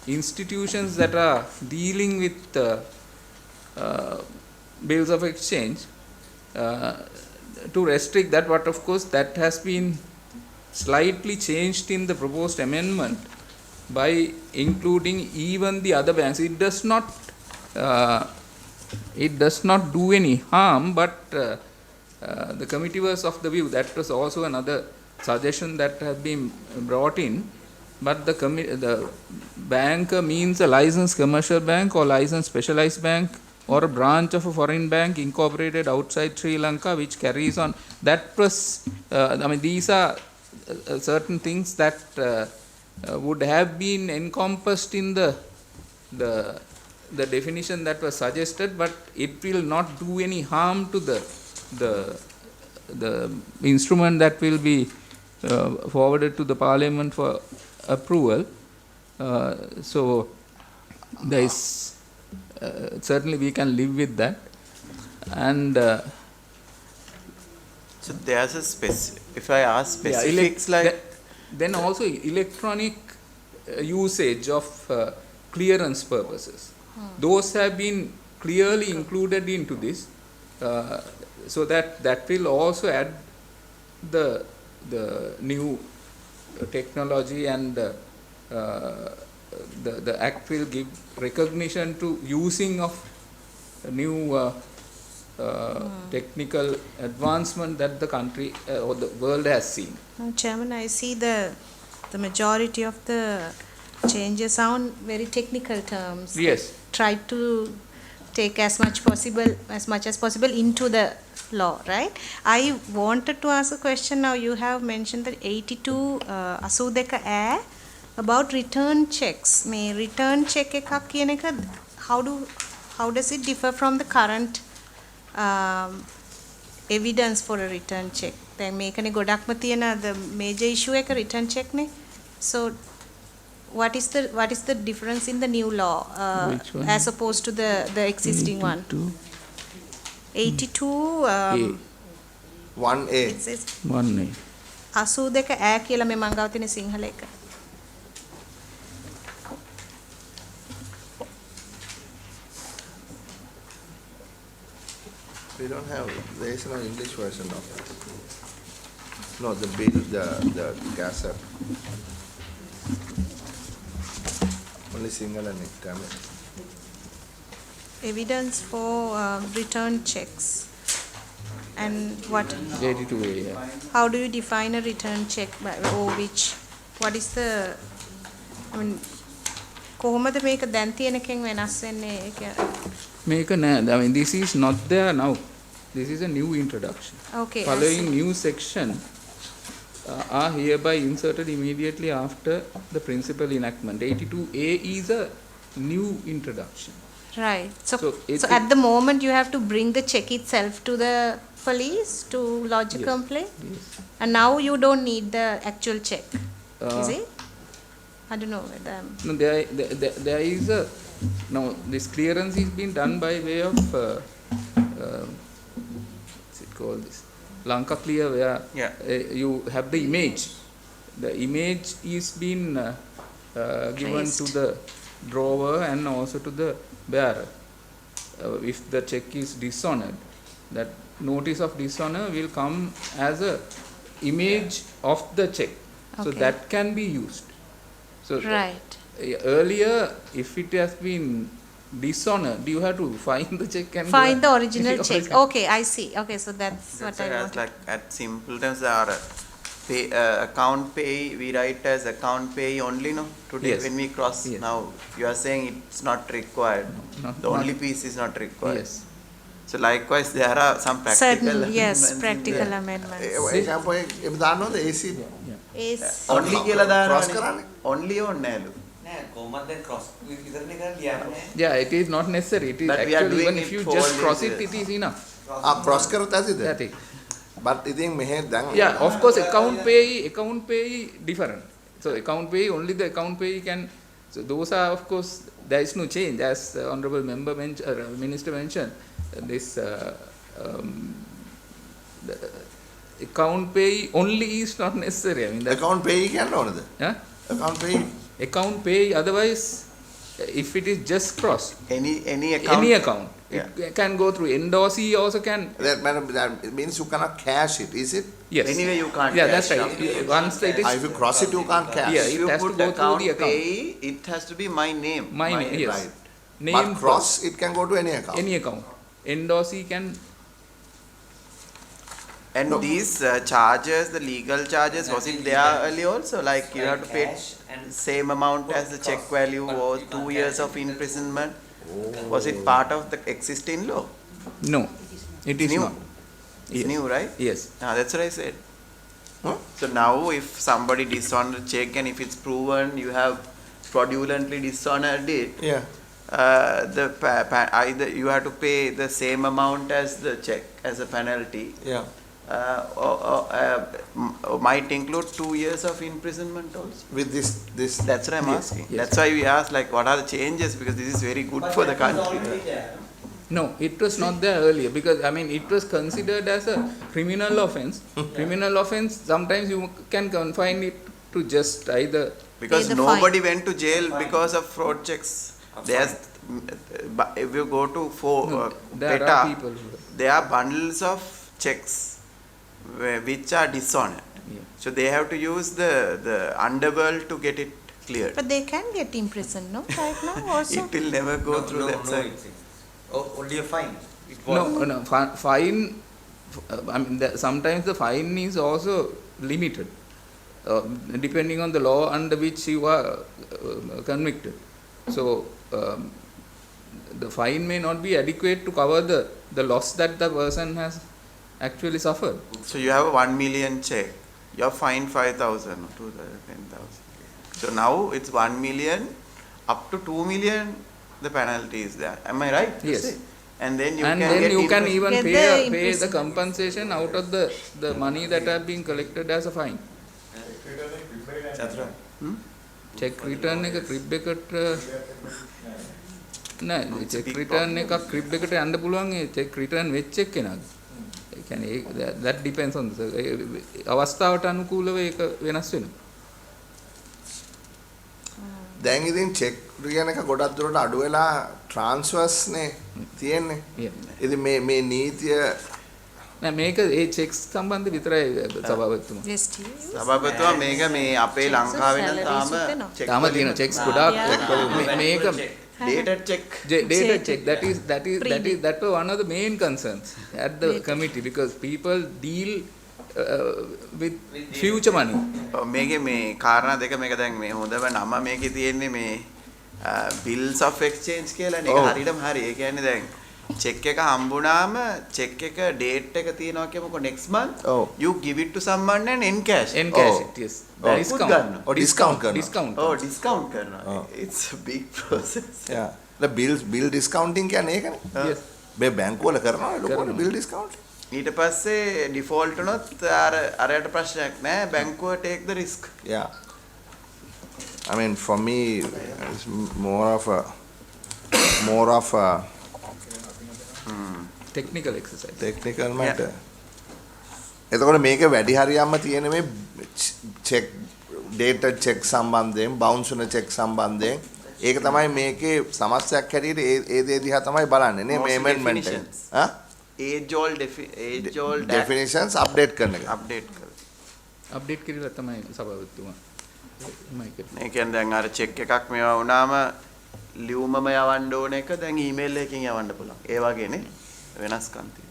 Speaker 5: institutions that are dealing with bills of exchange, to restrict that, but of course that has been slightly changed in the proposed amendment by including even the other banks. It does not do any harm, but the committee was of the view, that was also another suggestion that has been brought in, but the bank means a licensed commercial bank or licensed specialized bank or a branch of a foreign bank incorporated outside Sri Lanka which carries on. That was, these are certain things that would have been encompassed in the definition that was suggested, but it will not do any harm to the instrument that will be forwarded to the Parliament for approval. So there is certainly we can live with that, and
Speaker 14: so there's a if I ask specifics
Speaker 5: then also electronic usage of clearance purposes. Those have been clearly included into this, so that will also add the new technology, and the Act will give recognition to using of new technical advancement that the country or the world has seen.
Speaker 16: Chairman, I see the majority of the changes sound very technical terms.
Speaker 5: Yes.
Speaker 16: Try to take as much as possible into the law, right? I wanted to ask a question now. You have mentioned that 82 asudeka air about return checks. May return check ekak කියන එක how does it differ from the current evidence for a return check? දැන් මේකනේ ගොඩක්ම තියෙන the major issue එක return check නේ. So what is the difference in the new law as opposed to the existing 82. One? 82
Speaker 4: 1A.
Speaker 5: 1A.
Speaker 16: 82 ඈ කියලා මේ මං ගාව තියෙන සිංහල එක.
Speaker 4: We don't have, there is no English version of it. No, the bill, the gazette. Only single and Tamil.
Speaker 16: Evidence for return checks. And what?
Speaker 5: 82A, yeah.
Speaker 16: How do you define a return check or which? What is the? I mean, කොහොමද මේක දැන් තියෙන එකෙන් වෙනස් වෙන්නේ
Speaker 5: මේක නෑ. I mean, this is not there now. This is a new introduction.
Speaker 16: Okay.
Speaker 5: Following new section, are hereby inserted immediately after the principal enactment. 82A is a new introduction.
Speaker 16: Right. So,
Speaker 5: So it-
Speaker 16: at the moment you have to bring the check itself to the police to lodge a
Speaker 5: Yes.
Speaker 16: complaint?
Speaker 5: Yes.
Speaker 16: And now you don't need the actual check, is
Speaker 5: Uh,
Speaker 16: it? I don't know whether
Speaker 5: No, there is a now this clearance is being done by way of what's it called, this Lanka clear, where
Speaker 14: Yeah.
Speaker 5: you have the image. The image is being given to
Speaker 16: Traced.
Speaker 5: the drawer and also to the bearer. If the check is dishonored, that notice of dishonor will come as a image of the check. So
Speaker 16: Okay.
Speaker 5: that can be used. So
Speaker 16: Right.
Speaker 5: earlier, if it has been dishonored, you have to find the check and
Speaker 16: find
Speaker 5: go
Speaker 16: the
Speaker 5: and-
Speaker 16: original check. Okay, I see. Okay, so that's what I
Speaker 14: As
Speaker 16: wanted.
Speaker 14: like at simple terms, our pay, account pay we write as account pay only, no? Today
Speaker 5: Yes.
Speaker 14: when we cross,
Speaker 5: Yes.
Speaker 14: now you are saying it's not required.
Speaker 5: No,
Speaker 14: The only
Speaker 5: not-
Speaker 14: piece is not required.
Speaker 5: Yes.
Speaker 14: So likewise, there are some practical
Speaker 16: Certain, yes,
Speaker 14: amendments in
Speaker 16: practical
Speaker 14: there.
Speaker 16: amendments.
Speaker 4: example එක දාන්නවද AC
Speaker 16: Is
Speaker 14: Only කියලා
Speaker 4: cross
Speaker 14: දානවනේ.
Speaker 4: කරන්නේ?
Speaker 14: Only ඕනේ නෑලු.
Speaker 15: නෑ කොහොමද දැන් cross විතරනේ කරලා ලියන්නේ.
Speaker 5: Yeah, it is not necessary. It is
Speaker 14: But we are
Speaker 5: actually,
Speaker 14: doing
Speaker 5: even if
Speaker 14: it
Speaker 5: you
Speaker 14: for
Speaker 5: just
Speaker 14: all
Speaker 5: cross
Speaker 14: these
Speaker 5: it, it is enough.
Speaker 4: cross කරත ඇතිද
Speaker 5: That is.
Speaker 4: but ඉතින් මෙහෙ දැන්
Speaker 5: Yeah, of course, account pay different. So account pay, only the account pay can. So those are, of course, there is no change, as honourable member minister mentioned. This the account pay only is not necessary. I mean, that,
Speaker 4: account pay කියන්න ඕනද
Speaker 5: huh?
Speaker 4: account pay
Speaker 5: Account pay. Otherwise, if it is just cross,
Speaker 14: Any account.
Speaker 5: any account,
Speaker 14: Yeah.
Speaker 5: it can go through. Endorsee also can.
Speaker 4: that means you cannot cash it is it
Speaker 5: Yes.
Speaker 14: Anyway, you can't.
Speaker 5: Yeah,
Speaker 14: cash
Speaker 5: that's right.
Speaker 14: out.
Speaker 5: Once it is.
Speaker 4: if you cross it you can't cash
Speaker 5: Yeah,
Speaker 14: If
Speaker 5: it
Speaker 14: you
Speaker 5: has to
Speaker 14: put
Speaker 5: go through
Speaker 14: account
Speaker 5: the account.
Speaker 14: pay, it has to be my name.
Speaker 5: My name, yes.
Speaker 4: right
Speaker 5: Name
Speaker 4: but cross it can go to any account
Speaker 5: any account. Endorsee can.
Speaker 14: And these charges, the legal charges, was it there earlier also? Like you have to pay same amount as the check value or 2 years of imprisonment? Was it part of the existing law?
Speaker 5: No, it is
Speaker 14: New.
Speaker 5: not.
Speaker 14: It's
Speaker 5: Yes.
Speaker 14: new, right?
Speaker 5: Yes.
Speaker 14: That's what I said. So now if somebody dishonored check and if it's proven you have fraudulently dishonored it,
Speaker 4: yeah
Speaker 14: either you have to pay the same amount as the check as a penalty.
Speaker 4: yeah
Speaker 14: Might include 2 years of imprisonment also.
Speaker 4: with this
Speaker 14: That's what I'm
Speaker 5: Yes,
Speaker 14: asking.
Speaker 5: yes.
Speaker 14: That's why we asked like what are the changes, because this is very good for the country.
Speaker 5: No, it was not there earlier, because I mean it was considered as a criminal offence. Criminal offence, sometimes you can confine it to just either.
Speaker 14: Because
Speaker 16: the
Speaker 14: nobody went to jail because of fraud checks. There's, if you go to
Speaker 5: There
Speaker 14: PETA,
Speaker 5: are people who.
Speaker 14: there are bundles of checks which are dishonored.
Speaker 5: Yeah.
Speaker 14: So they have to use the underworld to get it cleared.
Speaker 16: But they can get imprisoned, no? Right now also.
Speaker 14: It will never go through that side.
Speaker 15: only a fine. It
Speaker 5: No,
Speaker 15: was
Speaker 5: no, fine. I mean, sometimes the fine is also limited, depending on the law under which you are convicted. So the fine may not be adequate to cover the loss that the person has actually suffered.
Speaker 14: So you have a 1 million check, you are fined 5,000 to the 10,000. So now it's 1 million, up to 2 million, the penalty is there. Am I right? to
Speaker 5: Yes.
Speaker 14: say? And then you
Speaker 5: And
Speaker 14: can
Speaker 5: then
Speaker 14: get
Speaker 5: you can
Speaker 14: interest.
Speaker 5: even
Speaker 16: Get the
Speaker 5: pay the
Speaker 16: imprisonment.
Speaker 5: compensation out of the money that have been collected as a fine. Check return එක crib එකට නෑ check return එකක් crib එකට යන්න පුළුවන් ඒ check return වෙච්ච එක්කෙනාගේ. ඒ කියන්නේ that depends on the අවස්ථාවට අනුකූලව ඒක වෙනස් වෙනවා.
Speaker 4: දැන් ඉතින් චෙක් රියන එක ගොඩක් දුරට අඩු වෙලා ට්‍රාන්ස්ෆර්ස් නේ තියෙන්නේ. ඉතින් මේ නීතිය
Speaker 5: නෑ මේක ඒ checks සම්බන්ධ විතරයි සභාපතිතුමා.
Speaker 14: සභාපතිතුමා මේක මේ අපේ ලංකාවේ නම්
Speaker 5: තාම තියෙන checks ගොඩාක් මේක
Speaker 14: dated check.
Speaker 5: Data check. That was one of the main concerns at the committee, because people deal with future money.
Speaker 14: මේකේ මේ කාරණා දෙක මේක දැන් මේ හොඳම නම මේකේ තියෙන්නේ මේ bills of exchange කියලානේ. ඒක හරියටම හරි. ඒ කියන්නේ දැන් check එක හම්බුනාම check එක date එක තියෙනවා කියමුකෝ next month.
Speaker 4: Oh.
Speaker 14: You give it to someone and encash.
Speaker 5: Encash
Speaker 4: Oh.
Speaker 5: it, yes.
Speaker 4: Oh.
Speaker 5: Discount.
Speaker 14: ගන්නවා.
Speaker 4: Oh, discount කරනවා.
Speaker 5: Discount.
Speaker 14: Oh, discount කරනවා.
Speaker 4: Oh.
Speaker 14: It's a big process.
Speaker 4: Yeah. The bill discounting කියන්නේ ඒකනේ.
Speaker 5: Yes.
Speaker 4: මේ බැංකුව වල කරනවා ලොකු
Speaker 5: කරනවා.
Speaker 4: bill discounting.
Speaker 14: ඊට පස්සේ default වුණොත් අරයට ප්‍රශ්නයක් නැහැ. බැංකුව take the risk.
Speaker 4: Yeah. I mean, for me, it's more of a
Speaker 5: Technical exercise.
Speaker 4: technical matter. එතකොට මේක වැඩි හරියක්ම තියෙන මේ check dated check සම්බන්ධයෙන් bounce වෙන check සම්බන්ධයෙන් ඒක තමයි මේකේ සමස්තයක් හැටියට ඒ දේ දිහා තමයි බලන්නේ නේ මේ amendment එක. හා?
Speaker 14: age old
Speaker 4: definitions update කරන එක.
Speaker 5: අප්ඩේට් කරලා තමයි සභාපතිතුමා.
Speaker 14: මේ කියන්නේ දැන් අර check එකක් මේවා වුණාම ලියුමම යවන්න ඕන එක දැන් email එකකින් යවන්න පුළුවන්. ඒ වගේනේ වෙනස්කම් තියෙනවා.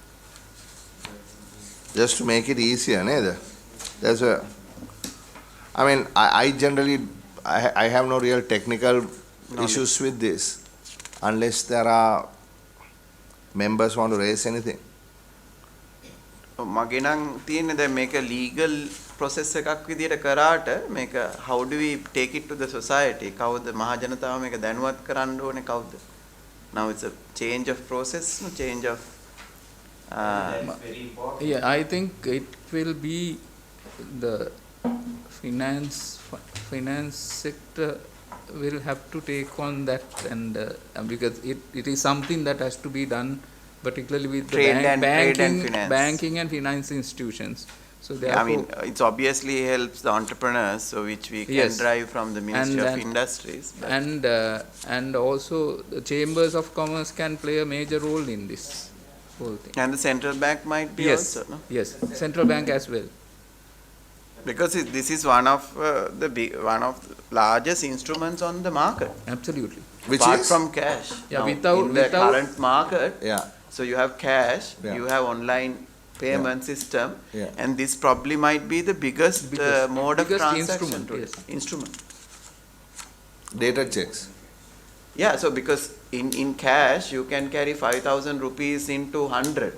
Speaker 4: Just to make it easier, neither. That's a. I mean, I generally, I have no real technical issues with this, unless there are members want to raise anything.
Speaker 14: මගේ නම් තියෙන්නේ දැන් මේක legal process එකක් විදියට කරාට මේක how do we take it to the society? කවුද මහ ජනතාව මේක දැනුවත් කරන්න ඕනේ කවුද? Now it's a change of process, no change of
Speaker 5: Yeah, I think it will be the finance sector will have to take on that, and because it is something that has to be done, particularly with the banking and finance institutions. So therefore,
Speaker 14: I mean, it obviously helps the entrepreneurs, so which we can drive from the Ministry of Industries.
Speaker 5: And also the chambers of commerce can play a major role in this whole thing.
Speaker 14: And the central bank might be also, no?
Speaker 5: Yes, central bank as well.
Speaker 14: Because this is one of the largest instruments on the market.
Speaker 5: Absolutely.
Speaker 4: Which
Speaker 14: apart
Speaker 4: is?
Speaker 14: from cash.
Speaker 5: Yeah,
Speaker 14: now,
Speaker 5: without
Speaker 14: in the current market,
Speaker 4: yeah.
Speaker 14: So you have cash,
Speaker 4: Yeah.
Speaker 14: you have online payment system,
Speaker 4: Yeah.
Speaker 14: and this probably might be the biggest mode of
Speaker 5: biggest
Speaker 14: transaction
Speaker 5: instrument,
Speaker 14: today.
Speaker 5: yes.
Speaker 14: Instrument.
Speaker 4: Dated checks.
Speaker 14: Yeah, so because in cash you can carry 5,000 rupees into 100,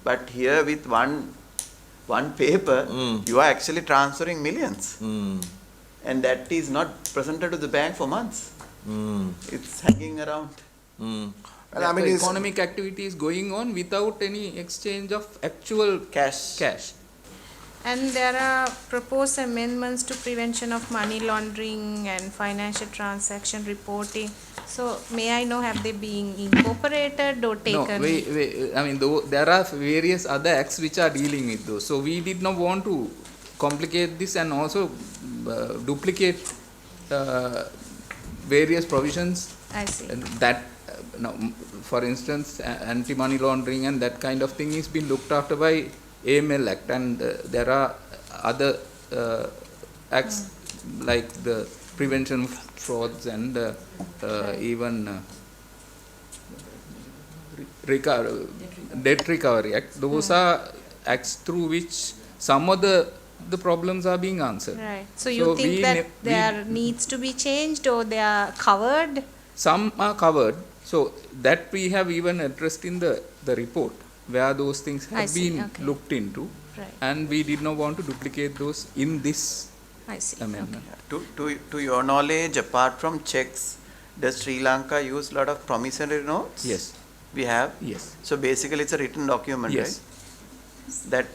Speaker 14: but here with one paper you are actually transferring millions, and that is not presented to the bank for months. It's hanging around.
Speaker 4: And I mean,
Speaker 5: the economic activity is going on without any exchange of actual cash.
Speaker 16: And there are proposed amendments to prevention of money laundering and financial transaction reporting. So may I know, have they been incorporated or taken?
Speaker 5: No, I mean, there are various other acts which are dealing with those. So we did not want to complicate this and also duplicate various provisions.
Speaker 16: I see.
Speaker 5: That, now, for instance, anti-money laundering and that kind of thing is being looked after by AML Act, and there are other acts like the prevention of frauds and even debt recovery act. Those are acts through which some of the problems are being answered.
Speaker 16: Right. So you think that there needs to be changed or they are covered?
Speaker 5: Some are covered. So that we have even addressed in the report, where those things have been looked into, and we did not want to duplicate those in this amendment.
Speaker 14: To your knowledge, apart from checks, does Sri Lanka use a lot of promissory notes?
Speaker 5: Yes.
Speaker 14: We have?
Speaker 5: Yes.
Speaker 14: So basically it's a written document,
Speaker 5: Yes.
Speaker 14: right? That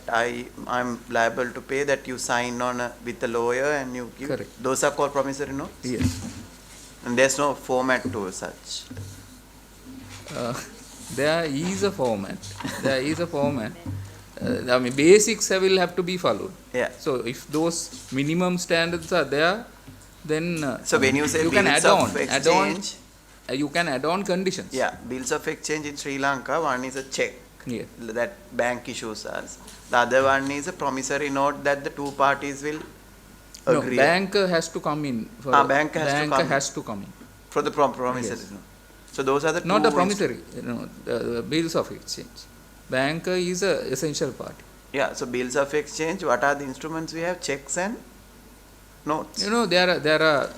Speaker 14: I'm liable to pay, that you sign on with a lawyer and you give.
Speaker 5: Correct.
Speaker 14: Those are called promissory notes?
Speaker 5: Yes.
Speaker 14: And there's no format to such?
Speaker 5: There is a format. I mean, basics will have to be followed.
Speaker 14: Yeah.
Speaker 5: So if those minimum standards are there, then
Speaker 14: So when you say
Speaker 5: you can
Speaker 14: bills of exchange,
Speaker 5: you can add on conditions.
Speaker 14: yeah, bills of exchange in Sri Lanka, one is a check that bank issues us. The other one is a promissory note that the two parties will agree.
Speaker 5: No, bank has to come in.
Speaker 14: Bank has to come
Speaker 5: in.
Speaker 14: For the promissory note. So those are the
Speaker 5: not
Speaker 14: two
Speaker 5: the promissory, the bills of exchange. Bank is a essential party.
Speaker 14: Yeah, so bills of exchange, what are the instruments we have? Checks and notes.
Speaker 5: You know, there are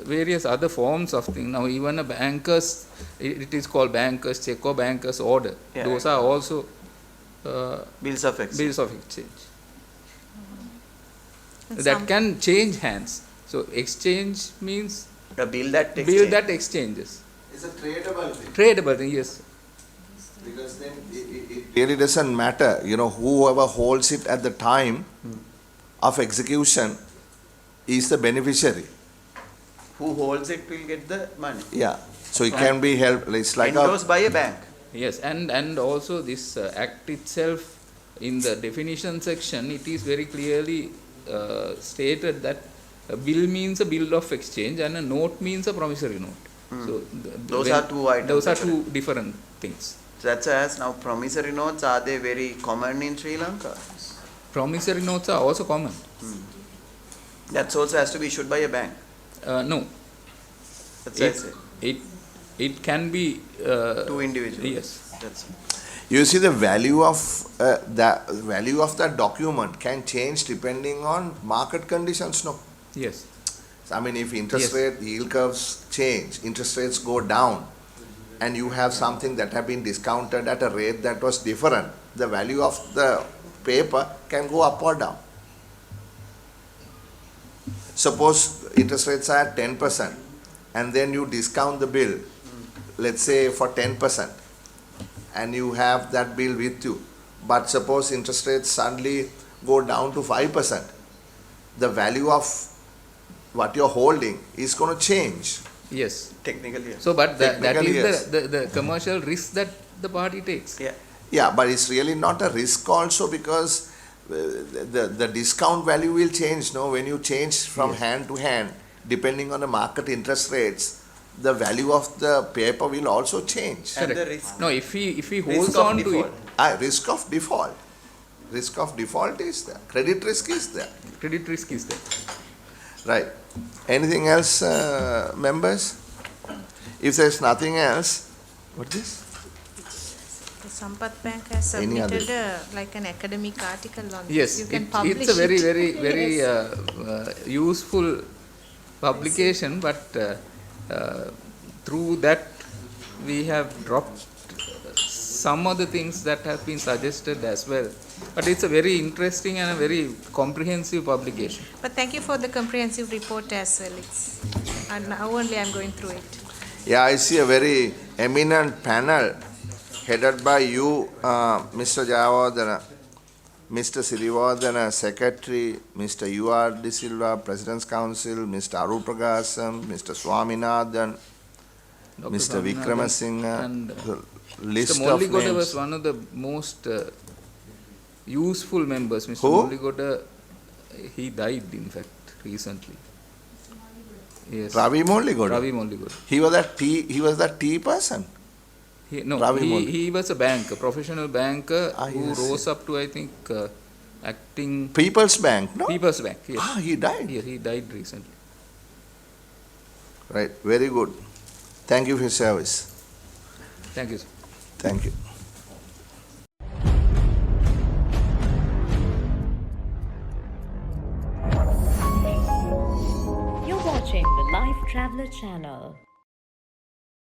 Speaker 5: various other forms of things. Now, even a banker's, it is called banker's check or banker's order.
Speaker 14: Yeah.
Speaker 5: Those are also
Speaker 14: Bills of exchange.
Speaker 5: Bills of exchange. That can change hands. So, exchange means
Speaker 14: a bill that
Speaker 5: exchanges.
Speaker 4: It's a tradable thing.
Speaker 5: Tradable thing, yes.
Speaker 4: Because then it really doesn't matter, you know, whoever holds it at the time of execution is the beneficiary.
Speaker 14: Who holds it will get the money.
Speaker 4: Yeah, so it can be held, it's like
Speaker 14: endorsed by a bank.
Speaker 5: Yes, and also this act itself, in the definition section, it is very clearly stated that a bill means a bill of exchange and a note means a promissory note. So
Speaker 14: those are two items.
Speaker 5: Those are two different things.
Speaker 14: So that's as now promissory notes, are they very common in Sri Lanka?
Speaker 5: Promissory notes are also common.
Speaker 14: That also has to be issued by a bank.
Speaker 5: No.
Speaker 14: That's
Speaker 5: it can be
Speaker 14: two individuals.
Speaker 5: Yes.
Speaker 14: That's it.
Speaker 4: You see, the value of that document can change depending on market conditions, no?
Speaker 5: Yes.
Speaker 4: I mean, if interest rate yield curves change, interest rates go down, and you have something that have been discounted at a rate that was different, the value of the paper can go up or down. Suppose interest rates are at 10%, and then you discount the bill, let's say for 10%, and you have that bill with you. But suppose interest rates suddenly go down to 5%, the value of what you're holding is going to change.
Speaker 5: Yes.
Speaker 14: Technically, yes.
Speaker 5: So, but that
Speaker 4: Technically,
Speaker 5: is
Speaker 4: yes.
Speaker 5: the commercial risk that the party takes.
Speaker 14: Yeah.
Speaker 4: Yeah, but it's really not a risk also, because the discount value will change, no? When you change from hand to hand, depending on the market interest rates, the value of the paper will also change.
Speaker 14: And the risk.
Speaker 5: No, if he holds on to it.
Speaker 4: Risk of default. Risk of default is there. Credit risk is there.
Speaker 5: Credit risk is there.
Speaker 4: Right. Anything else, members? If there's nothing else, what is this?
Speaker 16: The Sampath Bank has
Speaker 4: Any other?
Speaker 16: submitted like an academic article on
Speaker 5: Yes,
Speaker 16: this. You can publish
Speaker 5: it's a very,
Speaker 16: it.
Speaker 5: very
Speaker 16: Yes.
Speaker 5: useful publication, but through that we have dropped some of the things that have been suggested as well. But it's a very interesting and a very comprehensive publication.
Speaker 16: But thank you for the comprehensive report as well. And now only I'm going through it.
Speaker 4: Yeah, I see a very eminent panel headed by you, Mr. Jayawardena, Mr. Sirivardena, Secretary, Mr. U.R. De Silva, President's Council, Mr. Aru Pragasam, Mr. Swaminathan, Mr. Vikramasinghe,
Speaker 5: and
Speaker 4: the list
Speaker 5: Mr.
Speaker 4: of
Speaker 5: Molligoda
Speaker 4: names.
Speaker 5: was one of the most useful members. Mr.
Speaker 4: Who?
Speaker 5: Molligoda, he died in fact recently. Yes.
Speaker 4: Ravi Molligoda.
Speaker 5: Ravi Molligoda.
Speaker 4: He was that tea person.
Speaker 5: He was a banker, professional banker who rose up to, I think, acting.
Speaker 4: People's Bank, no?
Speaker 5: People's Bank, yes.
Speaker 4: Ah, he died.
Speaker 5: Yes, he died recently.
Speaker 4: Right, very good. Thank you for your service.
Speaker 5: Thank you, sir.
Speaker 4: Thank you.
Speaker 17: You're watching the Lifetraveler channel.